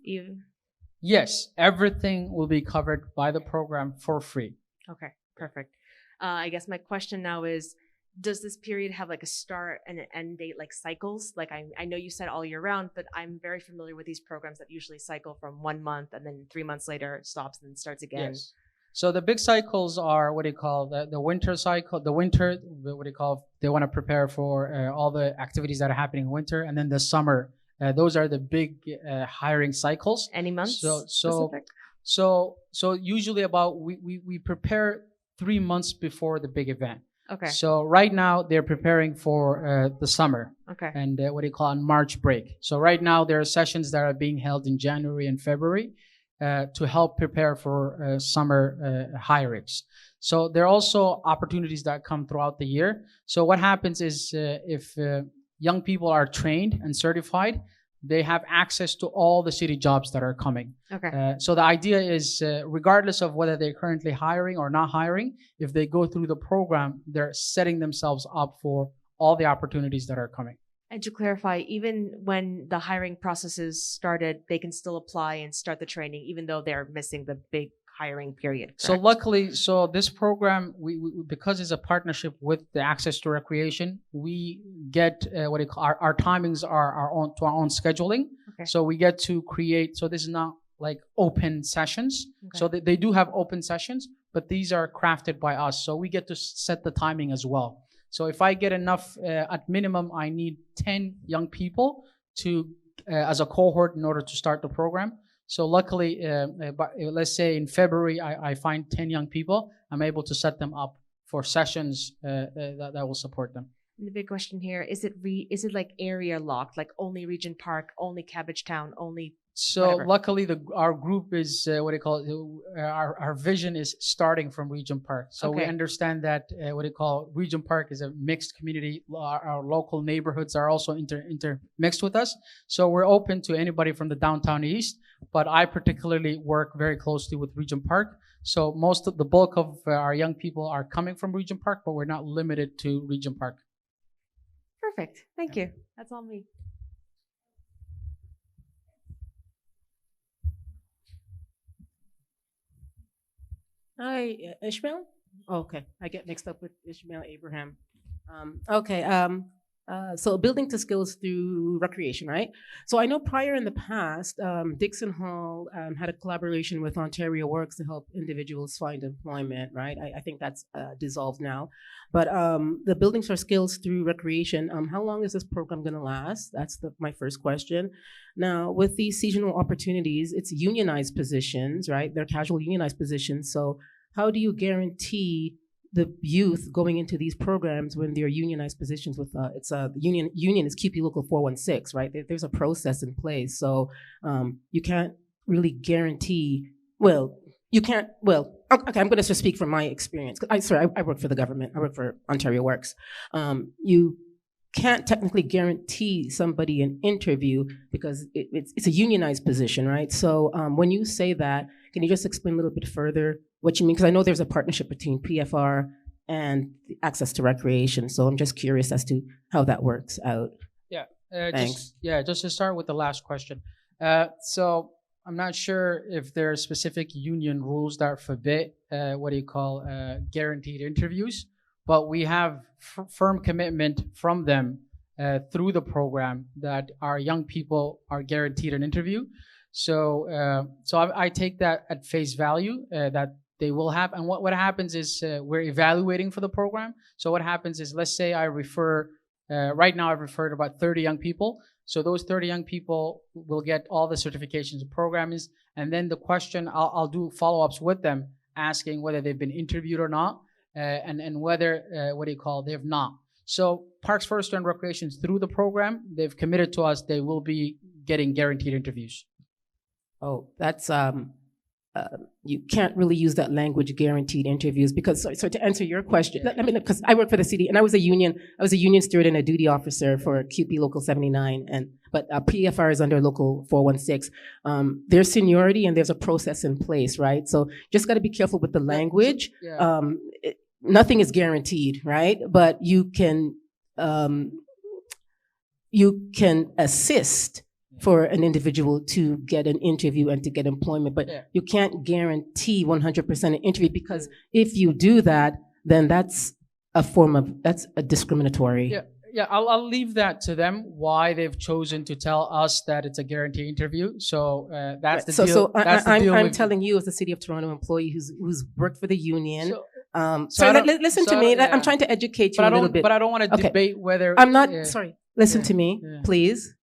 Yes, everything will be covered by the program for free. Okay, perfect. I guess my question now is, does this period have like a start and an end date, like cycles? Like I know you said all year round, but I'm very familiar with these programs that usually cycle from 1 month, and then 3 months later it stops and then starts again. Yes. So the big cycles are the winter cycle. The winter, they want to prepare for all the activities that are happening in winter, and then the summer. Those are the big hiring cycles. Any months? So usually we prepare 3 months before the big event. Okay. So right now they're preparing for the summer. Okay. And on March break. So right now there are sessions that are being held in January and February to help prepare for summer hirings. So there are also opportunities that come throughout the year. So what happens is if young people are trained and certified, they have access to all the city jobs that are coming. Okay. So the idea is, regardless of whether they're currently hiring or not hiring, if they go through the program, they're setting themselves up for all the opportunities that are coming. And to clarify, even when the hiring processes started, they can still apply and start the training, even though they're missing the big hiring period. Correct? So luckily, this program, we because it's a partnership with the Access to Recreation, we get our timings are our own scheduling. Okay. So we get to create. So this is not like open sessions. Okay. So they do have open sessions, but these are crafted by us. So we get to set the timing as well. So if I get enough, at minimum, I need 10 young people to as a cohort in order to start the program. So luckily, let's say in February, I find 10 young people. I'm able to set them up for sessions that will support them. And the big question here, is it like area locked, like only Regent Park, only Cabbagetown, only So whatever? luckily, our group is our vision is starting from Regent Park. So we Okay. understand that Regent Park is a mixed community. Our local neighborhoods are also intermixed with us. So we're open to anybody from the downtown east. But I particularly work very closely with Regent Park. So most of the bulk of our young people are coming from Regent Park, but we're not limited to Regent Park. Perfect. Thank you. That's all me. Hi, Ishmael? Okay, I get mixed up with Ishmael Abraham. So building to skills through recreation, right? So I know prior in the past, Dixon Hall had a collaboration with Ontario Works to help individuals find employment, right? I think that's dissolved now. But the building for skills through recreation, how long is this program gonna last? That's my first question. Now, with these seasonal opportunities, it's unionized positions, right? They're casual unionized positions. So how do you guarantee the youth going into these programs when they're unionized positions with the union is QP Local 416, right? There's a process in place, so you can't really guarantee. Okay, I'm going to just speak from my experience. I work for the government. I work for Ontario Works. You can't technically guarantee somebody an interview because it's a unionized position, right? So when you say that, can you just explain a little bit further what you mean? Because I know there's a partnership between PFR and the access to recreation. So I'm just curious as to how that works out. Yeah. Thanks. Just to start with the last question. So I'm not sure if there are specific union rules that forbid guaranteed interviews, but we have firm commitment from them through the program that our young people are guaranteed an interview. So I take that at face value that they will have. And what happens is we're evaluating for the program. So what happens is, let's say I refer, right now I've referred about 30 young people. So those 30 young people will get all the certifications the program is. And then the question, I'll do follow-ups with them, asking whether they've been interviewed or not, and whether, they've not. So Parks Forestry and Recreation, through the program, they've committed to us they will be getting guaranteed interviews. Oh, that's you can't really use that language, guaranteed interviews, because so to answer your question, because I work for the city and I was a union steward and a duty officer for QP Local 79, but PFR is under Local 416. There's seniority and there's a process in place, right? So just got to be careful with the language. Yeah. Nothing is guaranteed, right? But you can assist for an individual to get an interview and to get employment, but you can't guarantee 100% an interview, because if you do that, then that's a discriminatory. Yeah, I'll leave that to them, why they've chosen to tell us that it's a guaranteed interview. So that's the deal. I'm telling you, as a City of Toronto employee who's worked for the union. Listen to me. I'm trying to educate you a little bit. But I don't want to debate whether. I'm not. Sorry. Listen to me, please.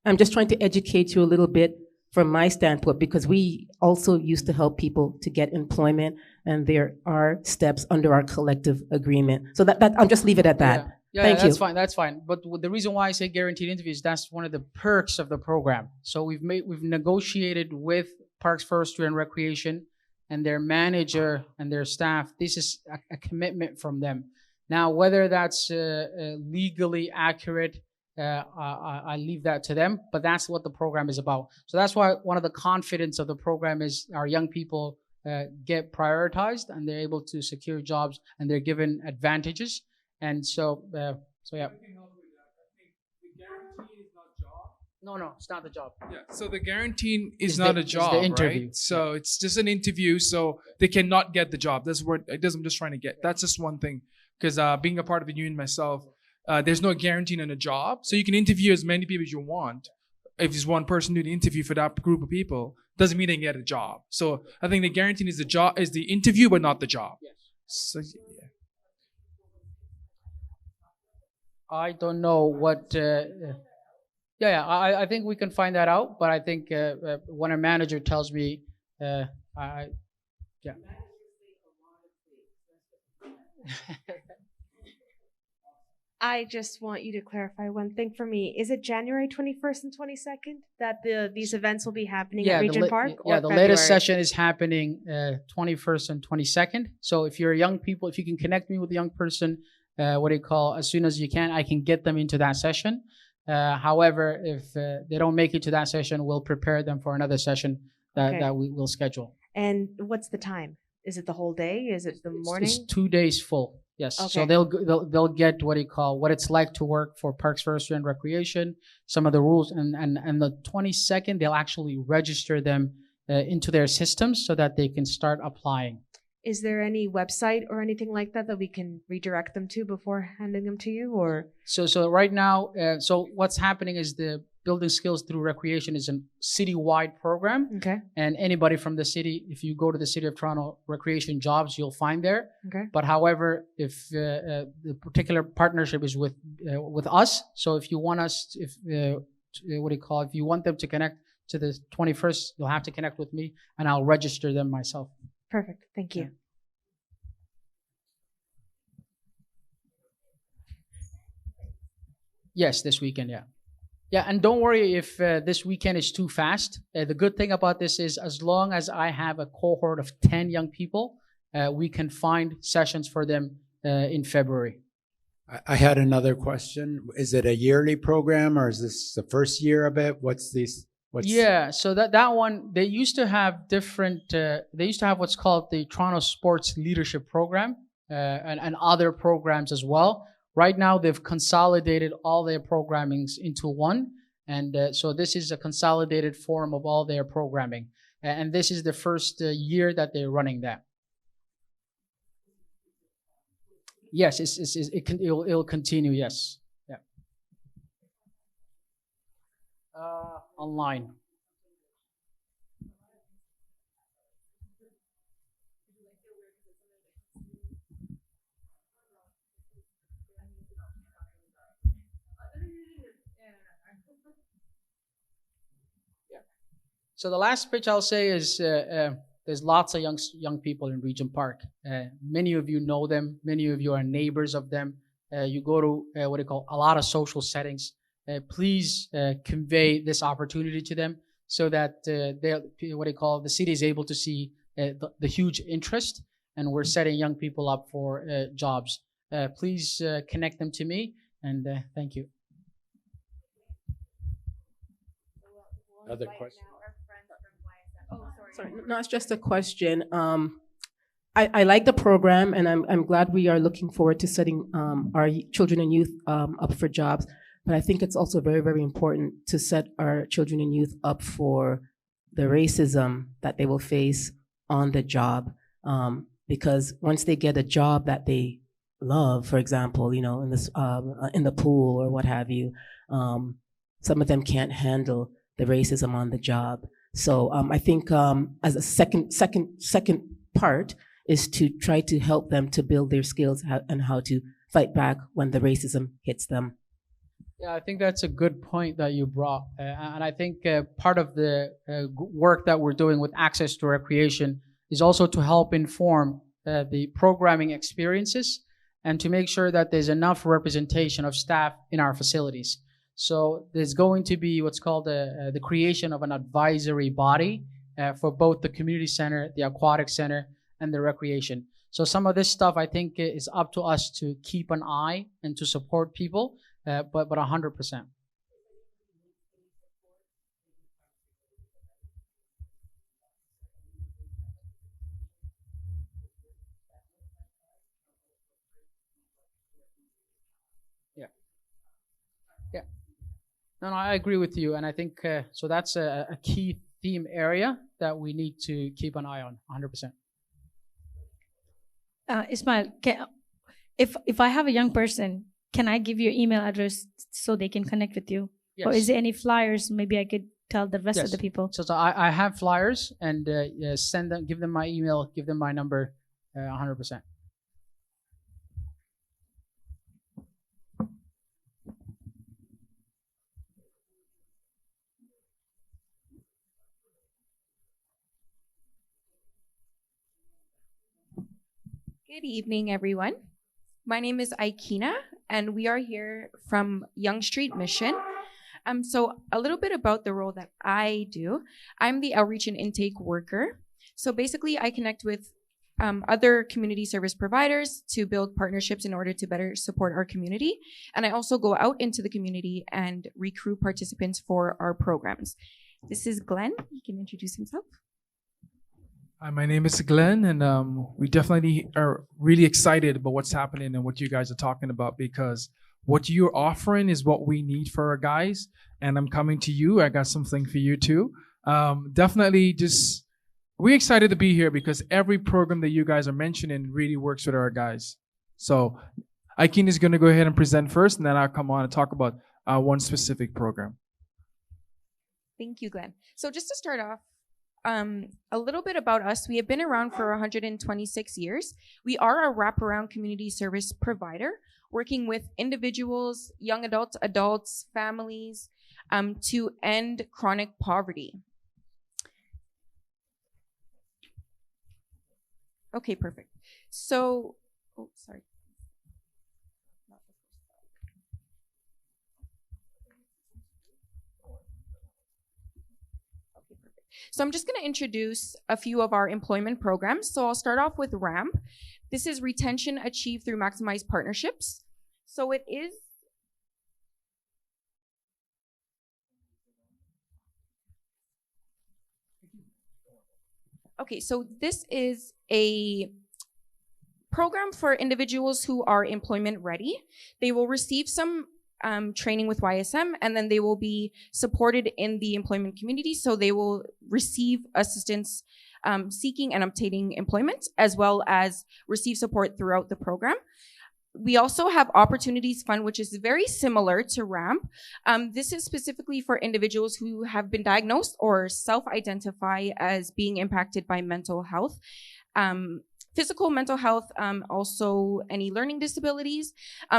I'm just trying to educate you a little bit from my standpoint, because we also used to help people to get employment, and there are steps under our collective agreement. So that I'll just leave it at that. Thank you. That's fine. But the reason why I say guaranteed interviews, that's one of the perks of the program. So we've negotiated with Parks Forestry and Recreation and their manager and their staff. This is a commitment from them. Now, whether that's legally accurate, I leave that to them, but that's what the program is about. So that's why one of the confidence of the program is our young people get prioritized and they're able to secure jobs and they're given advantages. And so yeah. No, it's not the job. Yeah, so the guarantee is not a job, right? So it's just an interview, so they cannot get the job. That's what I'm just trying to get. That's just one thing, because being a part of the union myself, there's no guarantee on a job. So you can interview as many people as you want. If there's one person doing the interview for that group of people, doesn't mean they can get a job. So I think the guarantee is the interview, but not the job. Yes. So, I don't know what. I think we can find that out. But I think when a manager tells me, I just want you to clarify one thing for me. Is it January 21st and 22nd that these events will be happening at Regent Park? The latest session is happening 21st and 22nd. So if you're young people, if you can connect me with a young person, as soon as you can, I can get them into that session. However, if they don't make it to that session, we'll prepare them for another session that we will schedule. And what's the time? Is it the whole day? Is it the morning? It's 2 days full. Yes. Okay. So they'll get what it's like to work for Parks Forestry and Recreation, some of the rules, and the 22nd they'll actually register them into their systems so that they can start applying. Is there any website or anything like that that we can redirect them to before handing them to you, or? So right now, so what's happening is the Building Skills Through Recreation is a city-wide program. Okay. And anybody from the city, if you go to the City of Toronto Recreation Jobs, you'll find there. Okay. But however, if the particular partnership is with us, so if you want us, if you want them to connect to the 21st, you'll have to connect with me, and I'll register them myself. Perfect. Thank you. Yeah. Yes, this weekend, yeah. Yeah, and don't worry if this weekend is too fast. The good thing about this is as long as I have a cohort of 10 young people, we can find sessions for them in February. I had another question. Is it a yearly program, or is this the first year of it? Yeah, so that one, they used to have different, they used to have what's called the Toronto Sports Leadership Program and other programs as well. Right now, they've consolidated all their programmings into one. And so this is a consolidated form of all their programming. And this is the first year that they're running that. Yes, it'll continue, yes. Yeah. Online. So the last pitch I'll say is there's lots of young people in Regent Park. Many of you know them. Many of you are neighbors of them. You go to a lot of social settings. Please convey this opportunity to them so that the city is able to see the huge interest, and we're setting young people up for jobs. Please connect them to me, and thank you. Other questions? Sorry, no, it's just a question. I like the program, and I'm glad we are looking forward to setting our children and youth up for jobs. But I think it's also very, very important to set our children and youth up for the racism that they will face on the job. Because once they get a job that they love, for example, in the pool or what have you, some of them can't handle the racism on the job. So I think as a second part is to try to help them to build their skills and how to fight back when the racism hits them. Yeah, I think that's a good point that you brought. And I think part of the work that we're doing with Access to Recreation is also to help inform the programming experiences and to make sure that there's enough representation of staff in our facilities. So there's going to be what's called the creation of an advisory body for both the community center, the aquatic center, and the recreation. So some of this stuff I think is up to us to keep an eye and to support people, but 100%. Yeah. No, I agree with you, and I think so. That's a key theme area that we need to keep an eye on, 100%. Ismail, if I have a young person, can I give your email address so they can connect with you? Yes. Or is there any flyers? Maybe I could tell the rest of the people. So I have flyers, and send them, give them my email, give them my number, 100%. Good evening, everyone. My name is Aikina, and we are here from Yonge Street Mission. So a little bit about the role that I do. I'm the outreach and intake worker. So basically, I connect with other community service providers to build partnerships in order to better support our community. And I also go out into the community and recruit participants for our programs. This is Glenn. He can introduce himself. Hi, my name is Glenn, and we definitely are really excited about what's happening and what you guys are talking about, because what you're offering is what we need for our guys. And I'm coming to you. I got something for you too. Definitely just we're excited to be here because every program that you guys are mentioning really works with our guys. So Aikin is going to go ahead and present first, and then I'll come on and talk about one specific program. Thank you, Glenn. So just to start off, a little bit about us. We have been around for 126 years. We are a wraparound community service provider working with individuals, young adults, adults, families, to end chronic poverty. Okay, perfect. So, oh, sorry. So I'm just going to introduce a few of our employment programs. So I'll start off with RAMP. This is retention achieved through maximized partnerships. So it is okay, so this is a program for individuals who are employment ready. They will receive some training with YSM, and then they will be supported in the employment community. So they will receive assistance seeking and obtaining employment, as well as receive support throughout the program. We also have Opportunities Fund, which is very similar to RAMP. This is specifically for individuals who have been diagnosed or self-identify as being impacted by mental health. Physical, mental health, also any learning disabilities.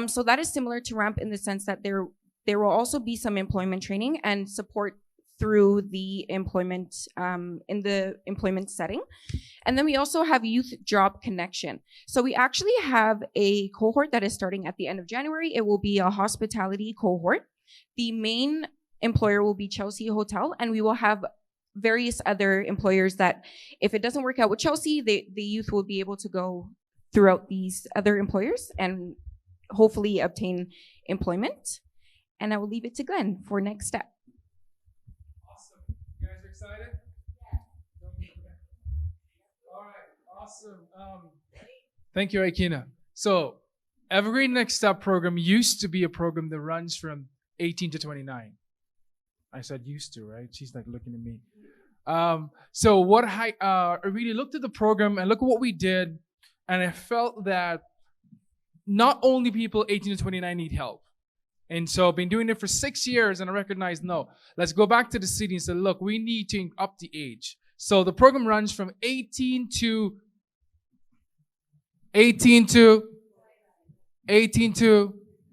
So that is similar to RAMP in the sense that there will also be some employment training and support through the employment, in the employment setting. And then we also have Youth Job Connection. So we actually have a cohort that is starting at the end of January. It will be a hospitality cohort. The main employer will be Chelsea Hotel, and we will have various other employers that if it doesn't work out with Chelsea, the youth will be able to go throughout these other employers and hopefully obtain employment. And I will leave it to Glenn for next step. Awesome. You guys are excited? Yeah. All right, awesome. Thank you, Aikina. So Evergreen Next Step program used to be a program that runs from 18 to 29. I said used to, right? She's like looking at me. So what I really looked at the program and look at what we did, and I felt that not only people 18 to 29 need help. And so I've been doing it for 6 years, and I recognized, no, let's go back to the city and say, look, we need to up the age. So the program runs from 18 to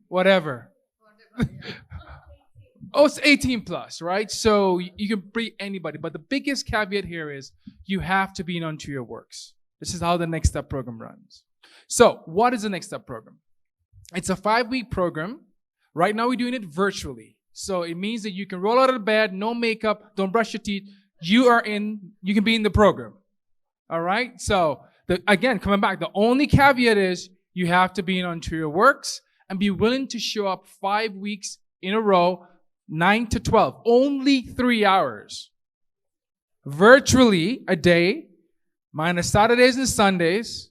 whatever. Oh, it's 18 plus, right? So you can bring anybody. But the biggest caveat here is you have to be in Ontario Works. This is how the Next Step program runs. So what is the Next Step program? It's a 5-week program. Right now we're doing it virtually. So it means that you can roll out of bed, no makeup, don't brush your teeth. You can be in the program. All right? So again, coming back, the only caveat is you have to be in Ontario Works and be willing to show up 5 weeks in a row, 9 to 12, only 3 hours. Virtually a day, minus Saturdays and Sundays.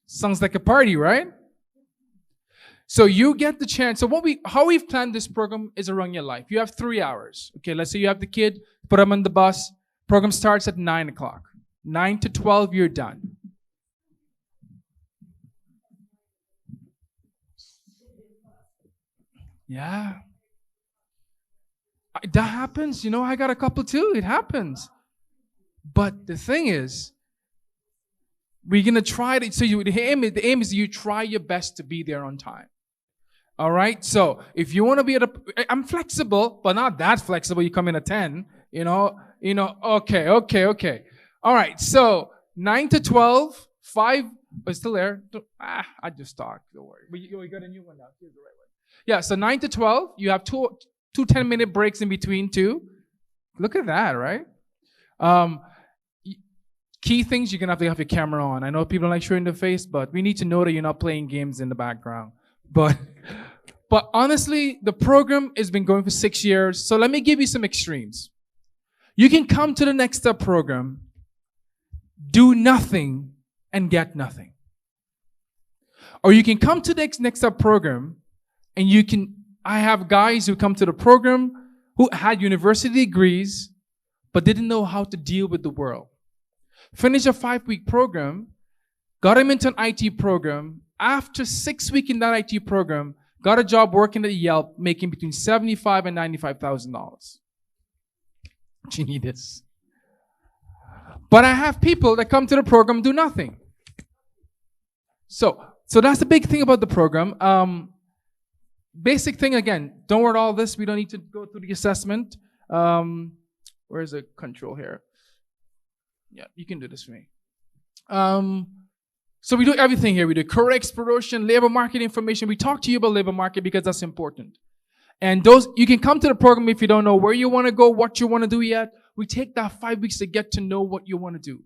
Sounds like a party, right? So you get the chance. So how we've planned this program is around your life. You have 3 hours. Okay, let's say you have the kid, put them on the bus. Program starts at 9 o'clock. 9 to 12, you're done. Yeah. That happens. You know, I got a couple too. It happens. But the thing is, we're going to try to, so the aim is you try your best to be there on time. All right? So if you want to be I'm flexible, but not that flexible. You come in at 10, okay. All right. So 9 to 12, 5, it's still there. I just talked. Don't worry. We got a new one now. Here's the right one. Yeah, so 9 to 12, you have two 10-minute breaks in between too. Look at that, right? Key things, you're going to have your camera on. I know people don't like showing their face, but we need to know that you're not playing games in the background. But honestly, the program has been going for 6 years. So let me give you some extremes. You can come to the Next Step program, do nothing, and get nothing. Or you can come to the Next Step program, and I have guys who come to the program who had university degrees, but didn't know how to deal with the world. Finished a 5-week program, got him into an IT program. After 6 weeks in that IT program, got a job working at Yelp, making between $75,000 and $95,000. Genius. But I have people that come to the program do nothing. So that's the big thing about the program. Basic thing again, don't worry all this. We don't need to go through the assessment. Where's the control here? Yeah, you can do this for me. So we do everything here. We do career exploration, labor market information. We talk to you about labor market because that's important. And you can come to the program if you don't know where you want to go, what you want to do yet. We take that 5 weeks to get to know what you want to do.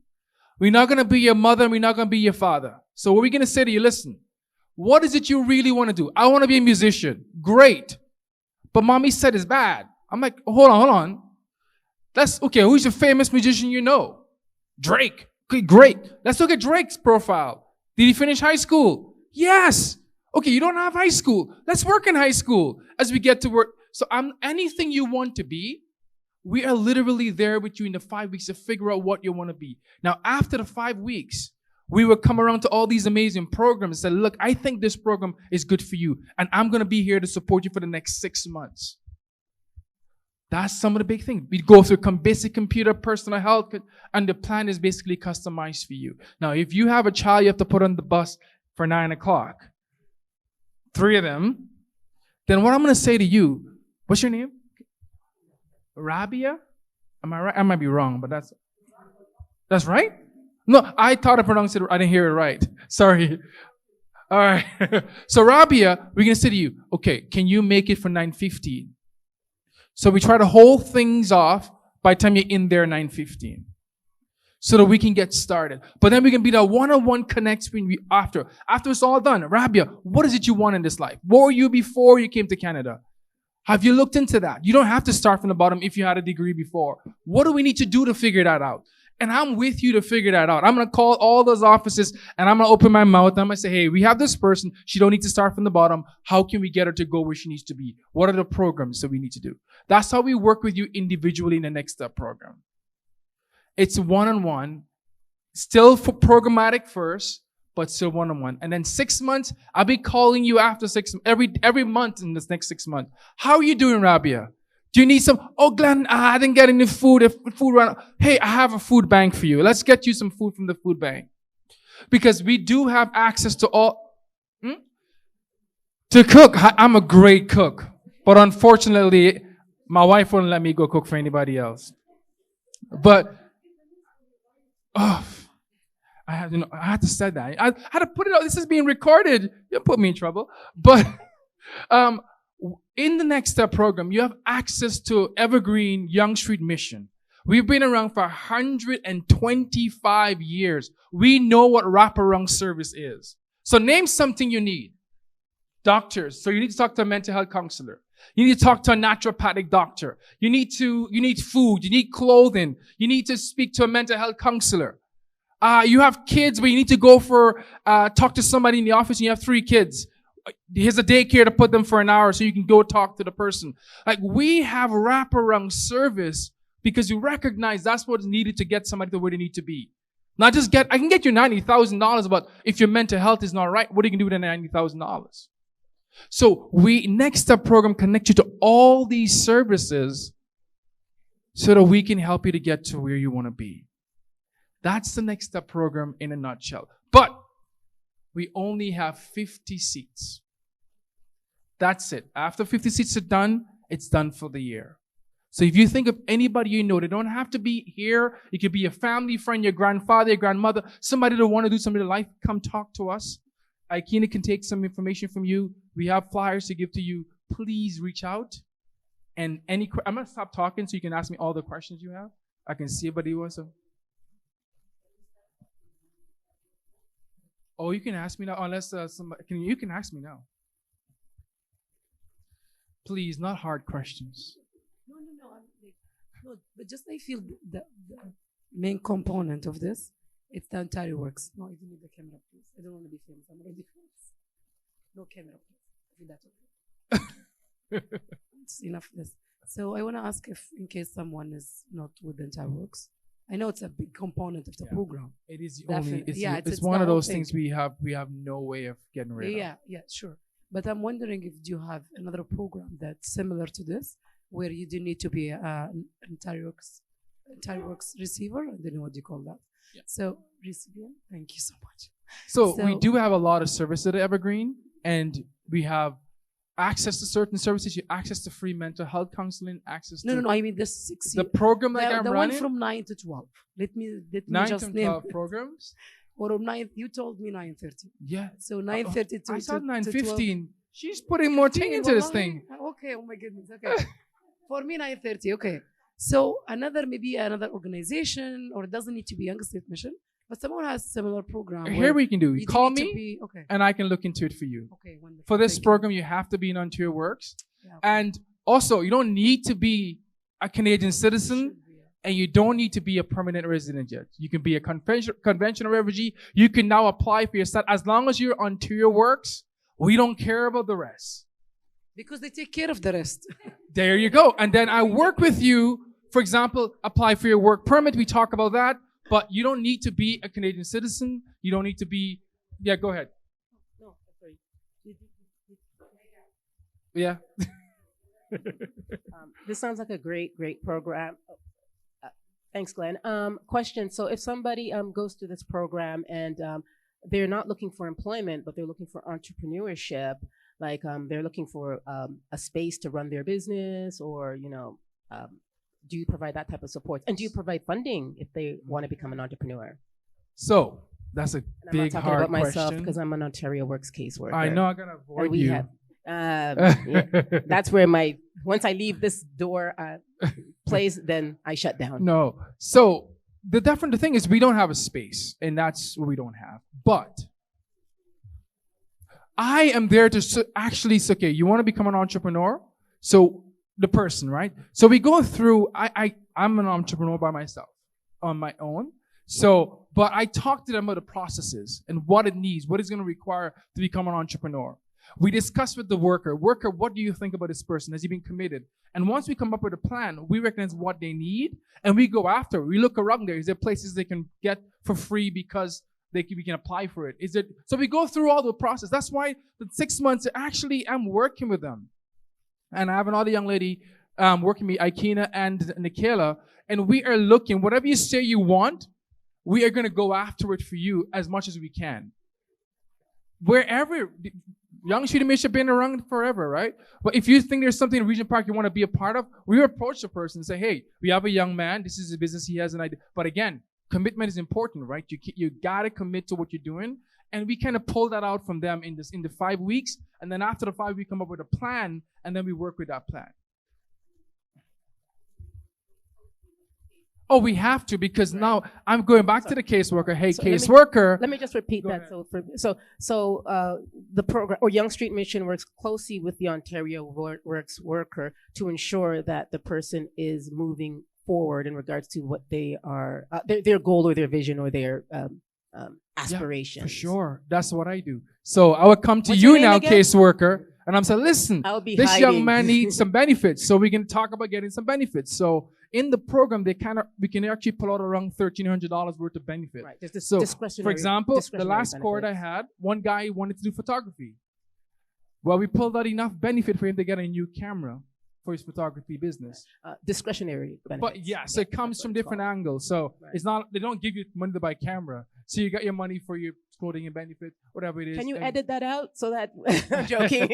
We're not going to be your mother and we're not going to be your father. So what we're going to say to you, listen, what is it you really want to do? I want to be a musician. Great. But mommy said it's bad. I'm like, hold on. Okay, who's your famous musician you know? Drake. Okay, great. Let's look at Drake's profile. Did he finish high school? Yes. Okay, you don't have high school. Let's work in high school as we get to work. So anything you want to be, we are literally there with you in the 5 weeks to figure out what you want to be. Now, after the 5 weeks, we will come around to all these amazing programs and say, look, I think this program is good for you, and I'm going to be here to support you for the next 6 months. That's some of the big things. We go through basic computer, personal health, and the plan is basically customized for you. Now, if you have a child you have to put on the bus for 9 o'clock, 3 of them, then what I'm going to say to you, what's your name? Rabia? Am I right? I might be wrong, but that's right? No, I thought I pronounced it, I didn't hear it right. Sorry. All right. So Rabia, we're going to say to you, okay, can you make it for 9:15? So we try to hold things off by the time you're in there 9:15. So that we can get started. But then we can be that one-on-one connect between after. After it's all done, Rabia, what is it you want in this life? What were you before you came to Canada? Have you looked into that? You don't have to start from the bottom if you had a degree before. What do we need to do to figure that out? And I'm with you to figure that out. I'm going to call all those offices and I'm going to open my mouth and I'm going to say, hey, we have this person. She don't need to start from the bottom. How can we get her to go where she needs to be? What are the programs that we need to do? That's how we work with you individually in the Next Step program. It's one-on-one, still for programmatic first, but still one-on-one. And then 6 months, I'll be calling you after every month in this next 6 months. How are you doing, Rabia? Do you need some? Oh, Glenn, I didn't get any food. If food ran out. Hey, I have a food bank for you. Let's get you some food from the food bank. Because we do have access to all. To cook. I'm a great cook. But unfortunately, my wife wouldn't let me go cook for anybody else. But, I had to say that. I had to put it out. This is being recorded. You put me in trouble. But, in the Next Step program, you have access to Evergreen Young Street Mission. We've been around for 125 years. We know what wraparound service is. So name something you need. Doctors. So you need to talk to a mental health counselor. You need to talk to a naturopathic doctor. You need food. You need clothing. You need to speak to a mental health counselor. You have kids where you need to go talk to somebody in the office and you have 3 kids. Here's a daycare to put them for an hour so you can go talk to the person. Like, we have wraparound service because we recognize that's what's needed to get somebody to where they need to be. Not just I can get you $90,000, but if your mental health is not right, what are you going to do with that $90,000? So Next Step program connects you to all these services so that we can help you to get to where you want to be. That's the Next Step program in a nutshell. But we only have 50 seats. That's it. After 50 seats are done, it's done for the year. So if you think of anybody you know, they don't have to be here. It could be your family friend, your grandfather, your grandmother, somebody that want to do something in life. Come talk to us. Ikena can take some information from you. We have flyers to give to you. Please reach out. And I'm going to stop talking so you can ask me all the questions you have. I can see everybody wants to. Oh, you can ask me now, unless you can ask me now. Please, not hard questions. No, but just I feel the main component of this, it's the entire works. No, you don't need the camera, please. I don't want to be famous. I'm already famous. No camera, please. I think that's okay. It's enough of this. So I want to ask if, in case someone is not with the entire works, I know it's a big component of the program. It is the Definitely. only. It's, Yeah, it's it's one the of whole those thing. things we have no way of getting rid of. Yeah, sure. But I'm wondering if you have another program that's similar to this, where you do need to be an entire works receiver. I don't know what you call that. Yeah. So recipient. Thank you so much. So we do have a lot of services at Evergreen, and we have access to certain services. You access to free mental health counseling, access to No. I mean the 6 the program like I'm the running. one from 9 to 12. Let me 9 just to name 12 it. programs. Or 9. You told me 9:30. Yeah. So 9:30 to I saw to 9:15. She's putting more thing into this thing. Okay. Oh my goodness. Okay. For me 9:30. Okay. So maybe another organization, or it doesn't need to be Young State Mission, but someone has similar program. Here we can do. You call me, okay. and I can look into it for you. Okay, wonderful. For this Thank program, you have to be in Ontario Works, Yeah, okay. and also you don't need to be a Canadian citizen, and you don't need to be a permanent resident yet. You can be a conventional refugee. You can now apply for your status as long as you're Ontario Works. We don't care about the rest. Because they take care of the rest. There you go. And then I work with you. For example, apply for your work permit. We talk about that. But you don't need to be a Canadian citizen. You don't need to be. Yeah, go ahead. No, sorry. Yeah. This sounds like a great program. Thanks, Glenn. Question. So if somebody goes through this program and they're not looking for employment, but they're looking for entrepreneurship, like they're looking for a space to run their business, or, do you provide that type of support? And do you provide funding if they want to become an entrepreneur? So that's a And I'm big, not talking hard about myself question. because I'm an Ontario Works caseworker. I know I'm gonna avoid And we you. have, that's where once I leave this door place, then I shut down. No. So the thing is we don't have a space, and that's what we don't have. But I am there to actually say, okay, you want to become an entrepreneur? So the person, right? So we go through, I'm an entrepreneur by myself, on my own. So, but I talk to them about the processes and what it needs, what it's going to require to become an entrepreneur. We discuss with the worker, what do you think about this person? Has he been committed? And once we come up with a plan, we recognize what they need, and we go after it. We look around there. Is there places they can get for free because we can apply for it? So we go through all the process. That's why the 6 months, actually, I'm working with them. And I have another young lady working with me, Aikina and Nikela, and we are looking, whatever you say you want, we are going to go after it for you as much as we can. Wherever, Young Street Mission have been around forever, right? But if you think there's something in Regent Park you want to be a part of, we approach the person and say, hey, we have a young man, this is a business, he has an idea. But again, commitment is important, right? You got to commit to what you're doing. And we kind of pull that out from them in the 5 weeks. And then after the 5 weeks, we come up with a plan, and then we work with that plan. Oh, we have to, because now I'm going back to the caseworker. Hey, So caseworker. Let me just repeat that. So the program, or Young Street Mission, works closely with the Ontario Works worker to ensure that the person is moving forward in regards to what they are, their goal or their vision or their aspirations. Yeah, for sure. That's what I do. So I would come to What's your you name now, again? caseworker, and I'm saying, listen, I'll be this young hiding. man needs some benefits, so we can talk about getting some benefits. So in the program, we can actually pull out around $1,300 worth of benefit. Right. There's this So, discretionary. for example, the discretionary last court I benefits. had, one guy wanted to do photography. Well, we pulled out enough benefit for him to get a new camera for his photography business. Discretionary benefits. But yes, it comes from different angles. So it's not, they don't give you money to buy camera. So you got your money for your clothing and benefit, whatever it is. Can you and- edit that out so that I'm joking?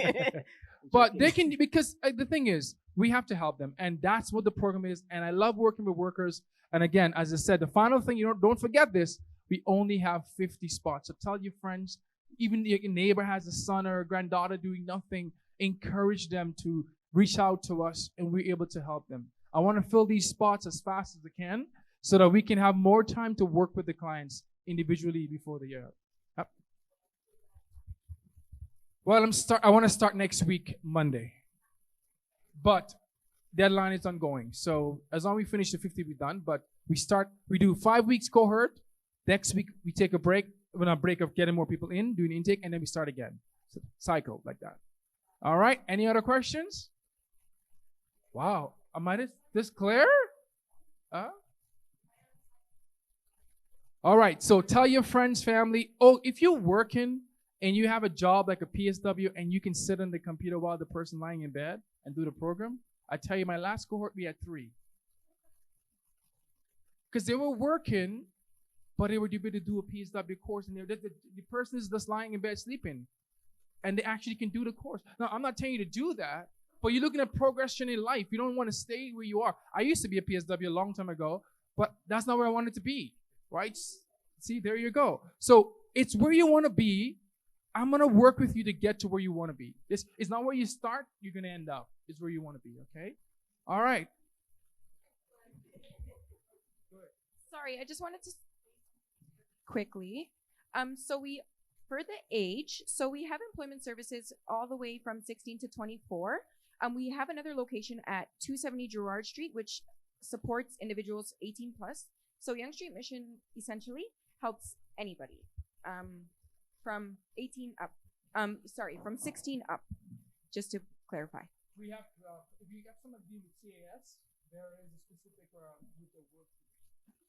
But they can, because the thing is, we have to help them, and that's what the program is. And I love working with workers. And again, as I said, the final thing, don't forget this: we only have 50 spots. So tell your friends, even your neighbor has a son or a granddaughter doing nothing, encourage them to reach out to us, and we're able to help them. I want to fill these spots as fast as I can, so that we can have more time to work with the clients individually before the year. Yep. Well, I want to start next week, Monday. But deadline is ongoing. So as long as we finish the 50, we're done. But we do 5 weeks cohort. Next week, we take a break. We're on a break of getting more people in, doing intake, and then we start again. So, cycle like that. All right. Any other questions? Wow. Am I this clear? All right, so tell your friends, family. Oh, if you're working and you have a job like a PSW and you can sit on the computer while the person lying in bed and do the program, I tell you, my last cohort, we had 3. Because they were working, but they were able to do a PSW course, and the person is just lying in bed sleeping, and they actually can do the course. Now, I'm not telling you to do that, but you're looking at progression in life. You don't want to stay where you are. I used to be a PSW a long time ago, but that's not where I wanted to be, right? See, there you go. So it's where you want to be. I'm going to work with you to get to where you want to be. This is not where you start, you're going to end up. It's where you want to be, okay? All right. Sorry, I just wanted to quickly. So we, for the age, so we have employment services all the way from 16 to 24. We have another location at 270 Gerard Street, which supports individuals 18 plus. So Young Street Mission essentially helps anybody from 18 up. From 16 up, just to clarify. We have, if you got someone dealing with CAS, there is a specific group of work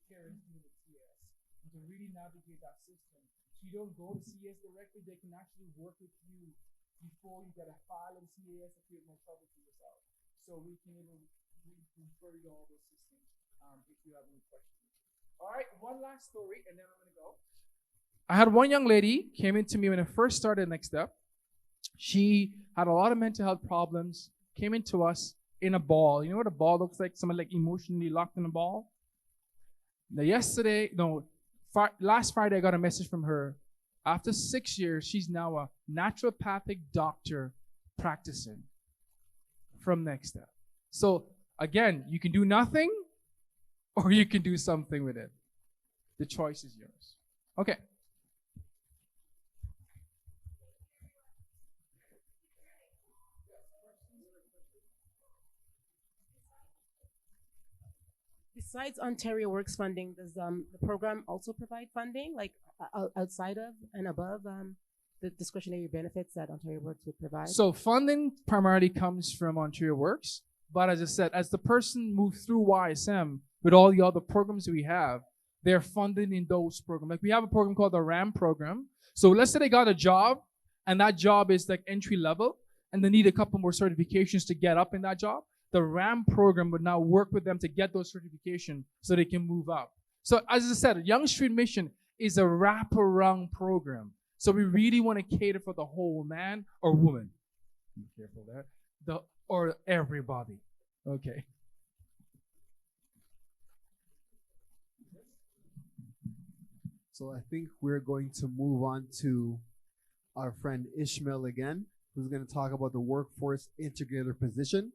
parents dealing with CAS. And to really navigate that system. So you don't go to CAS directly, they can actually work with you before you get a file in CAS to create more trouble for yourself. So we can refer you to all those systems if you have any questions. All right, one last story, and then I'm going to go. I had one young lady came into me when I first started Next Step. She had a lot of mental health problems, came into us in a ball. You know what a ball looks like? Someone like emotionally locked in a ball. Now last Friday I got a message from her. After 6 years, she's now a naturopathic doctor practicing from Next Step. So again, you can do nothing or you can do something with it. The choice is yours. Okay. Besides Ontario Works funding, does the program also provide funding, like outside of and above the discretionary benefits that Ontario Works would provide? So funding primarily comes from Ontario Works, but as I said, as the person moves through YSM with all the other programs we have, they're funded in those programs. Like we have a program called the RAM program. So let's say they got a job, and that job is like entry level, and they need a couple more certifications to get up in that job. The RAM program would now work with them to get those certifications so they can move up. So as I said, Young Street Mission is a wraparound program. So we really want to cater for the whole man or woman. Be careful there. Or everybody. Okay. So I think we're going to move on to our friend Ishmael again, who's going to talk about the workforce integrator position.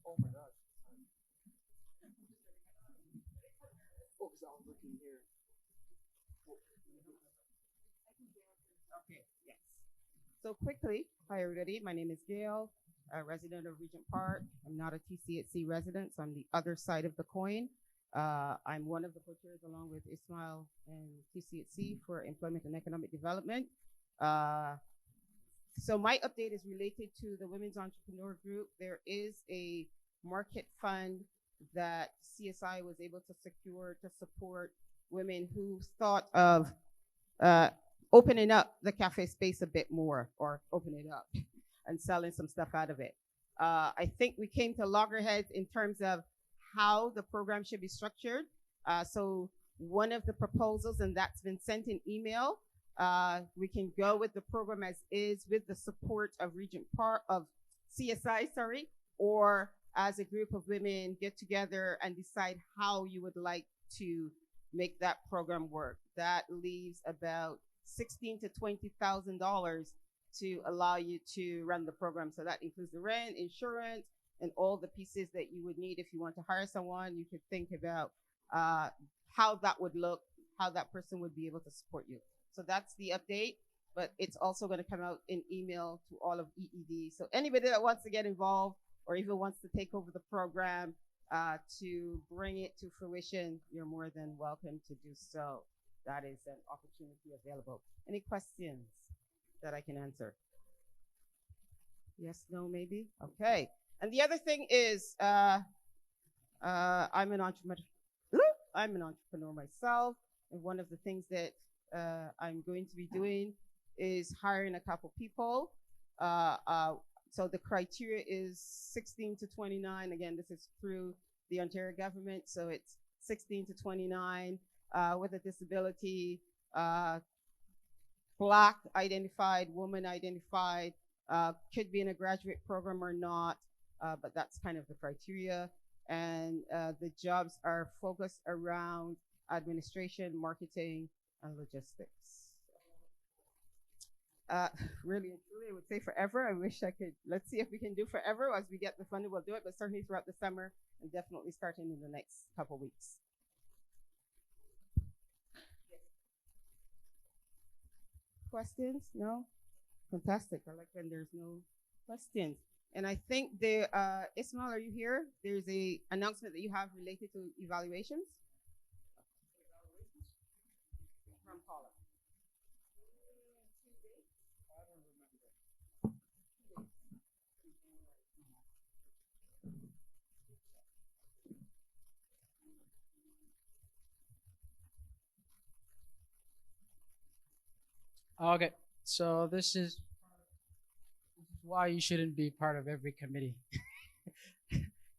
Oh my God. Oh, because I was looking here. Okay, yes. So quickly, hi everybody, my name is Gail, a resident of Regent Park. I'm not a TCHC resident, so I'm the other side of the coin. I'm one of the co-chairs along with Ismail and TCHC for Employment and Economic Development. So my update is related to the Women's Entrepreneur Group. There is a market fund that CSI was able to secure to support women who thought of opening up the cafe space a bit more, or opening it up and selling some stuff out of it. I think we came to loggerheads in terms of how the program should be structured. So one of the proposals, and that's been sent in email, we can go with the program as is with the support of Regent Park, of CSI, or as a group of women get together and decide how you would like to make that program work. That leaves about $16,000 to $20,000 to allow you to run the program. So that includes the rent, insurance, and all the pieces that you would need. If you want to hire someone, you could think about how that would look, how that person would be able to support you. So that's the update, but it's also going to come out in email to all of EED. So anybody that wants to get involved or even wants to take over the program, to bring it to fruition, you're more than welcome to do so. That is an opportunity available. Any questions that I can answer? Yes, no, maybe? Okay. And the other thing is, I'm an entrepreneur myself, and one of the things that I'm going to be doing is hiring a couple people. So the criteria is 16 to 29. Again, this is through the Ontario government, so it's 16 to 29 with a disability, Black identified, woman identified, could be in a graduate program or not, but that's kind of the criteria. And the jobs are focused around administration, marketing, and logistics. Really and truly, I would say forever. I wish I could. Let's see if we can do forever. As we get the funding, we'll do it, but certainly throughout the summer and definitely starting in the next couple weeks. Questions? No? Fantastic. I like when there's no questions. And I think the Ismail, are you here? There's a announcement that you have related to evaluations from Paula. Okay, so this is why you shouldn't be part of every committee,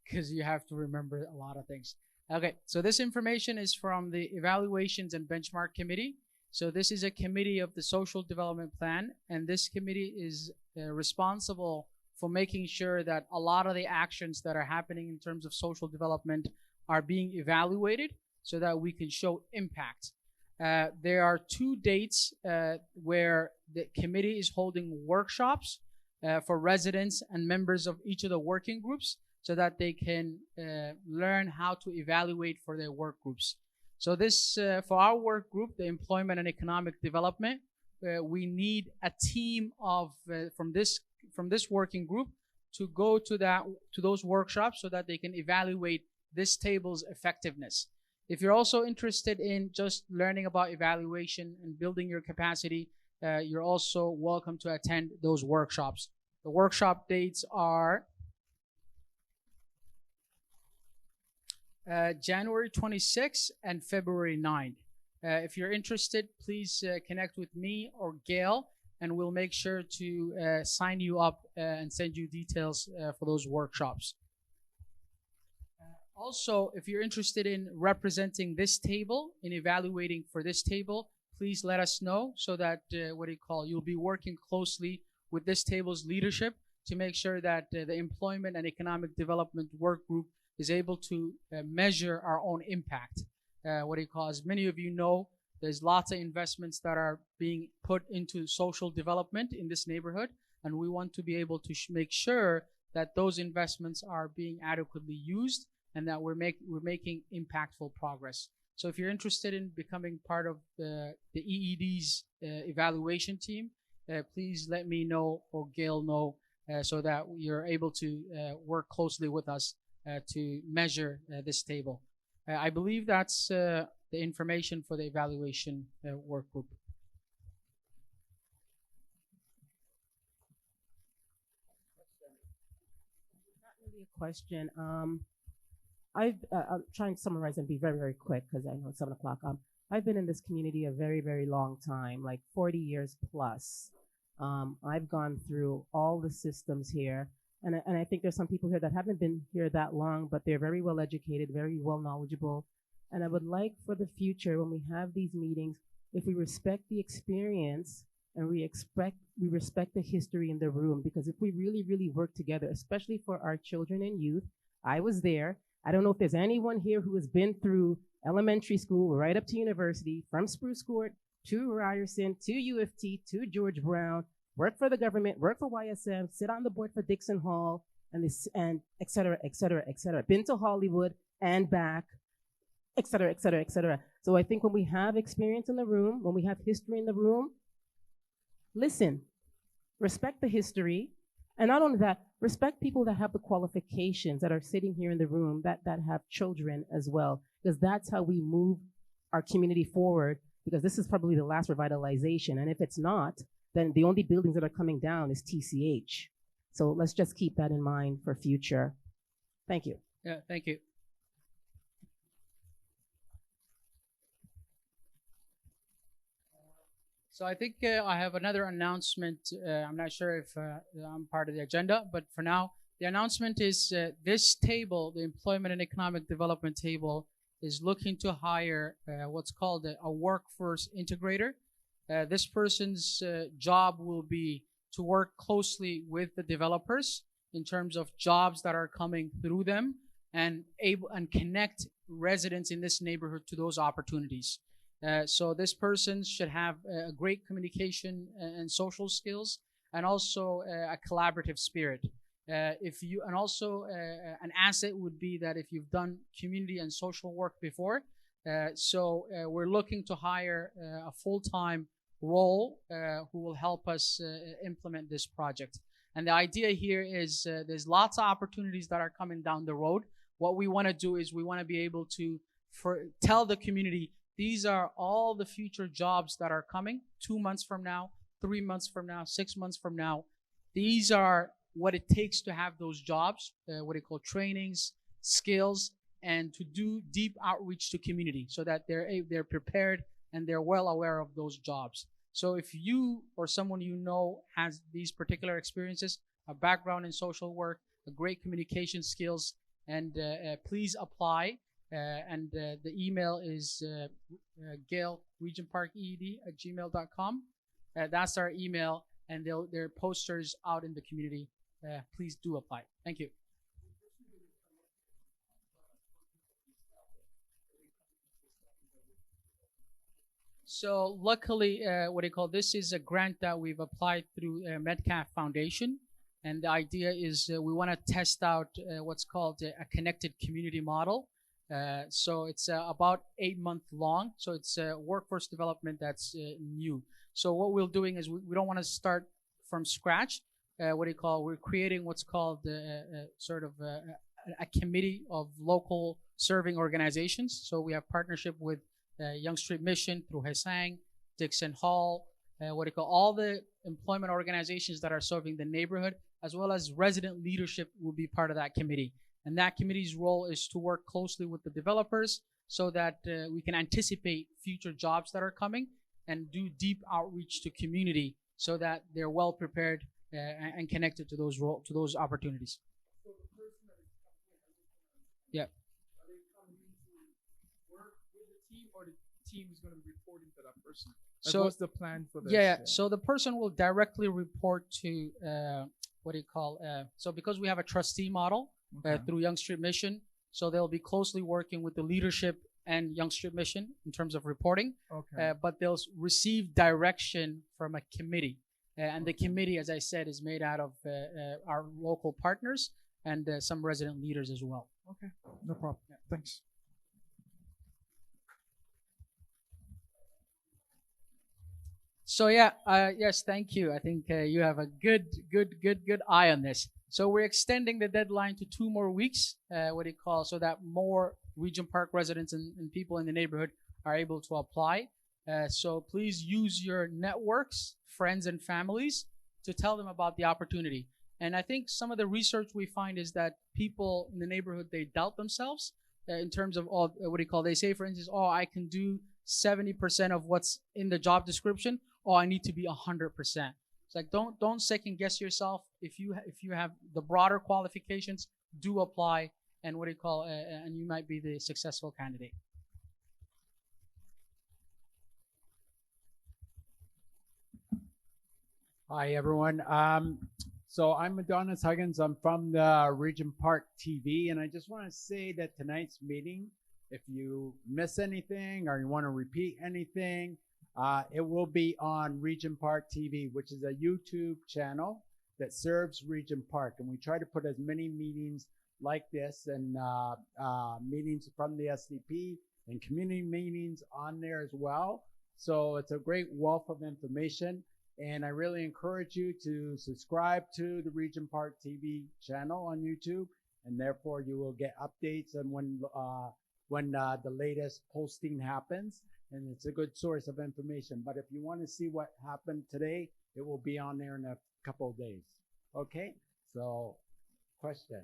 because you have to remember a lot of things. Okay, so this information is from the Evaluations and Benchmark Committee. So this is a committee of the Social Development Plan, and this committee is responsible for making sure that a lot of the actions that are happening in terms of social development are being evaluated so that we can show impact. There are 2 dates where the committee is holding workshops for residents and members of each of the working groups so that they can learn how to evaluate for their work groups. So this, for our work group, the Employment and Economic Development, we need a team of from this working group to go to those workshops so that they can evaluate this table's effectiveness. If you're also interested in just learning about evaluation and building your capacity, you're also welcome to attend those workshops. The workshop dates are January 26th and February 9th. If you're interested, please connect with me or Gail, and we'll make sure to sign you up and send you details for those workshops. Also, if you're interested in representing this table, in evaluating for this table, please let us know so that, you'll be working closely with this table's leadership to make sure that the Employment and Economic Development Work Group is able to measure our own impact. As many of you know, there's lots of investments that are being put into social development in this neighborhood, and we want to be able to make sure that those investments are being adequately used and that we're making impactful progress. So if you're interested in becoming part of the EED's evaluation team, please let me know or Gail know so that you're able to work closely with us to measure this table. I believe that's the information for the evaluation work group. Not really a question. I'll try and summarize and be very, very quick because I know it's 7 o'clock. I've been in this community a very, very long time, like 40 years plus. I've gone through all the systems here, and I think there's some people here that haven't been here that long, but they're very well educated, very well knowledgeable. And I would like for the future, when we have these meetings, if we respect the experience and we respect the history in the room, because if we really, really work together, especially for our children and youth, I was there. I don't know if there's anyone here who has been through elementary school right up to university, from Spruce Court to Ryerson to U of T to George Brown, work for the government, work for YSM, sit on the board for Dixon Hall, and et cetera, et cetera, et cetera. Been to Hollywood and back, et cetera, et cetera, et cetera. So I think when we have experience in the room, when we have history in the room, listen, respect the history, And not only that, respect people that have the qualifications, that are sitting here in the room, that have children as well, because that's how we move our community forward, because this is probably the last revitalization. And if it's not, then the only buildings that are coming down is TCH. So let's just keep that in mind for future. Thank you. Yeah, thank you. So I think I have another announcement. I'm not sure if I'm part of the agenda, but for now, the announcement is this table, the Employment and Economic Development table, is looking to hire what's called a workforce integrator. This person's job will be to work closely with the developers in terms of jobs that are coming through them and connect residents in this neighborhood to those opportunities. So this person should have a great communication and social skills, and also a collaborative spirit. An asset would be that if you've done community and social work before, we're looking to hire a full-time role who will help us implement this project. And the idea here is there's lots of opportunities that are coming down the road. What we want to do is we want to be able to tell the community, these are all the future jobs that are coming 2 months from now, 3 months from now, 6 months from now. These are what it takes to have those jobs, what they call trainings, skills, and to do deep outreach to community so that they're prepared and they're well aware of those jobs. So if you or someone you know has these particular experiences, a background in social work, a great communication skills, and please apply. The email is Gail, Regent Park EED @gmail.com. That's our email, and there are posters out in the community. Please do apply. Thank you. So luckily, this is a grant that we've applied through Metcalf Foundation. And the idea is we want to test out what's called a connected community model. So it's about 8 months long. So it's workforce development that's new. So what we're doing is we don't want to start from scratch. We're creating what's called a committee of local serving organizations. So we have partnership with Young Street Mission through Hesang, Dixon Hall, all the employment organizations that are serving the neighborhood, as well as resident leadership will be part of that committee. And that committee's role is to work closely with the developers so that we can anticipate future jobs that are coming and do deep outreach to community so that they're well prepared and connected to those opportunities. Yeah. Are they coming to work with the team, or the team is going to be reporting to that person? So what's the plan for this? Yeah. So the person will directly report to so because we have a trustee model through Young Street Mission, so they'll be closely working with the leadership and Young Street Mission in terms of reporting. Okay. But they'll receive direction from a committee. And the committee, as I said, is made out of our local partners and some resident leaders as well. Okay, no problem. Yeah. Thanks. So yes, thank you. I think you have a good eye on this. So we're extending the deadline to 2 more weeks, so that more Regent Park residents and people in the neighborhood are able to apply. So please use your networks, friends and families, to tell them about the opportunity. And I think some of the research we find is that people in the neighborhood, they doubt themselves in terms of they say, for instance, I can do 70% of what's in the job description. I need to be 100%. It's like, don't second guess yourself. If you have the broader qualifications, do apply, and and you might be the successful candidate. Hi, everyone. So I'm Adonis Huggins. I'm from the Regent Park TV, and I just want to say that tonight's meeting, if you miss anything or you want to repeat anything, it will be on Regent Park TV, which is a YouTube channel that serves Regent Park. And we try to put as many meetings like this and meetings from the SDP and community meetings on there as well. So it's a great wealth of information. And I really encourage you to subscribe to the Regent Park TV channel on YouTube, and therefore you will get updates on when the latest posting happens. And it's a good source of information. But if you want to see what happened today, it will be on there in a couple of days. Okay? So, question.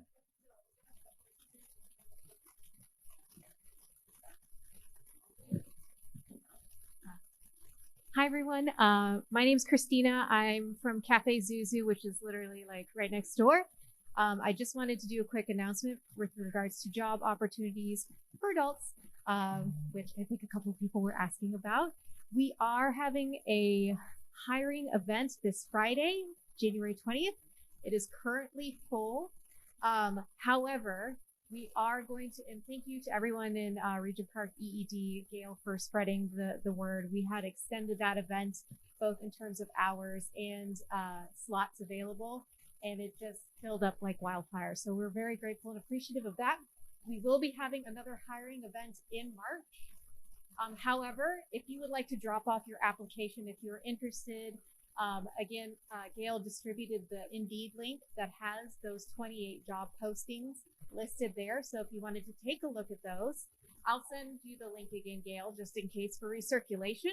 Hi, everyone. My name's Christina. I'm from Cafe Zuzu, which is literally like right next door. I just wanted to do a quick announcement with regards to job opportunities for adults, which I think a couple of people were asking about. We are having a hiring event this Friday, January 20th. It is currently full. However, we are going to, and thank you to everyone in Regent Park EED, Gail, for spreading the word. We had extended that event both in terms of hours and slots available, and it just filled up like wildfire. So we're very grateful and appreciative of that. We will be having another hiring event in March. However, if you would like to drop off your application, if you're interested, again, Gail distributed the Indeed link that has those 28 job postings listed there. So if you wanted to take a look at those, I'll send you the link again, Gail, just in case for recirculation.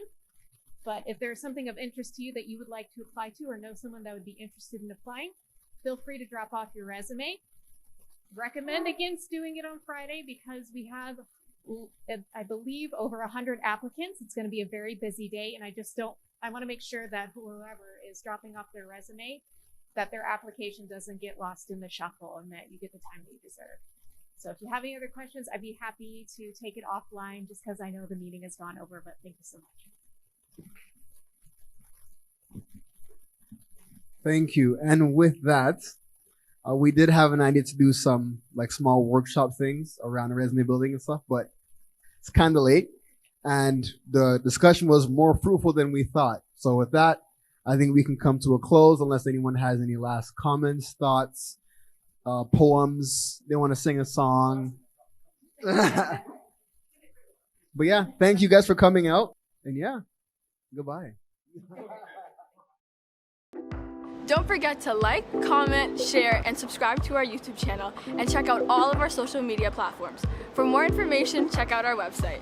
But if there's something of interest to you that you would like to apply to or know someone that would be interested in applying, feel free to drop off your resume. Recommend against doing it on Friday because we have, I believe, over 100 applicants. It's going to be a very busy day, and I want to make sure that whoever is dropping off their resume, that their application doesn't get lost in the shuffle and that you get the time that you deserve. So if you have any other questions, I'd be happy to take it offline just because I know the meeting has gone over, but thank you so much. Thank you. And with that, we did have an idea to do some like small workshop things around resume building and stuff, but it's kind of late and the discussion was more fruitful than we thought. So with that, I think we can come to a close unless anyone has any last comments, thoughts, poems, they want to sing a song. But yeah, thank you guys for coming out. And yeah, goodbye. Don't forget to like, comment, share, and subscribe to our YouTube channel and check out all of our social media platforms. For more information, check out our website.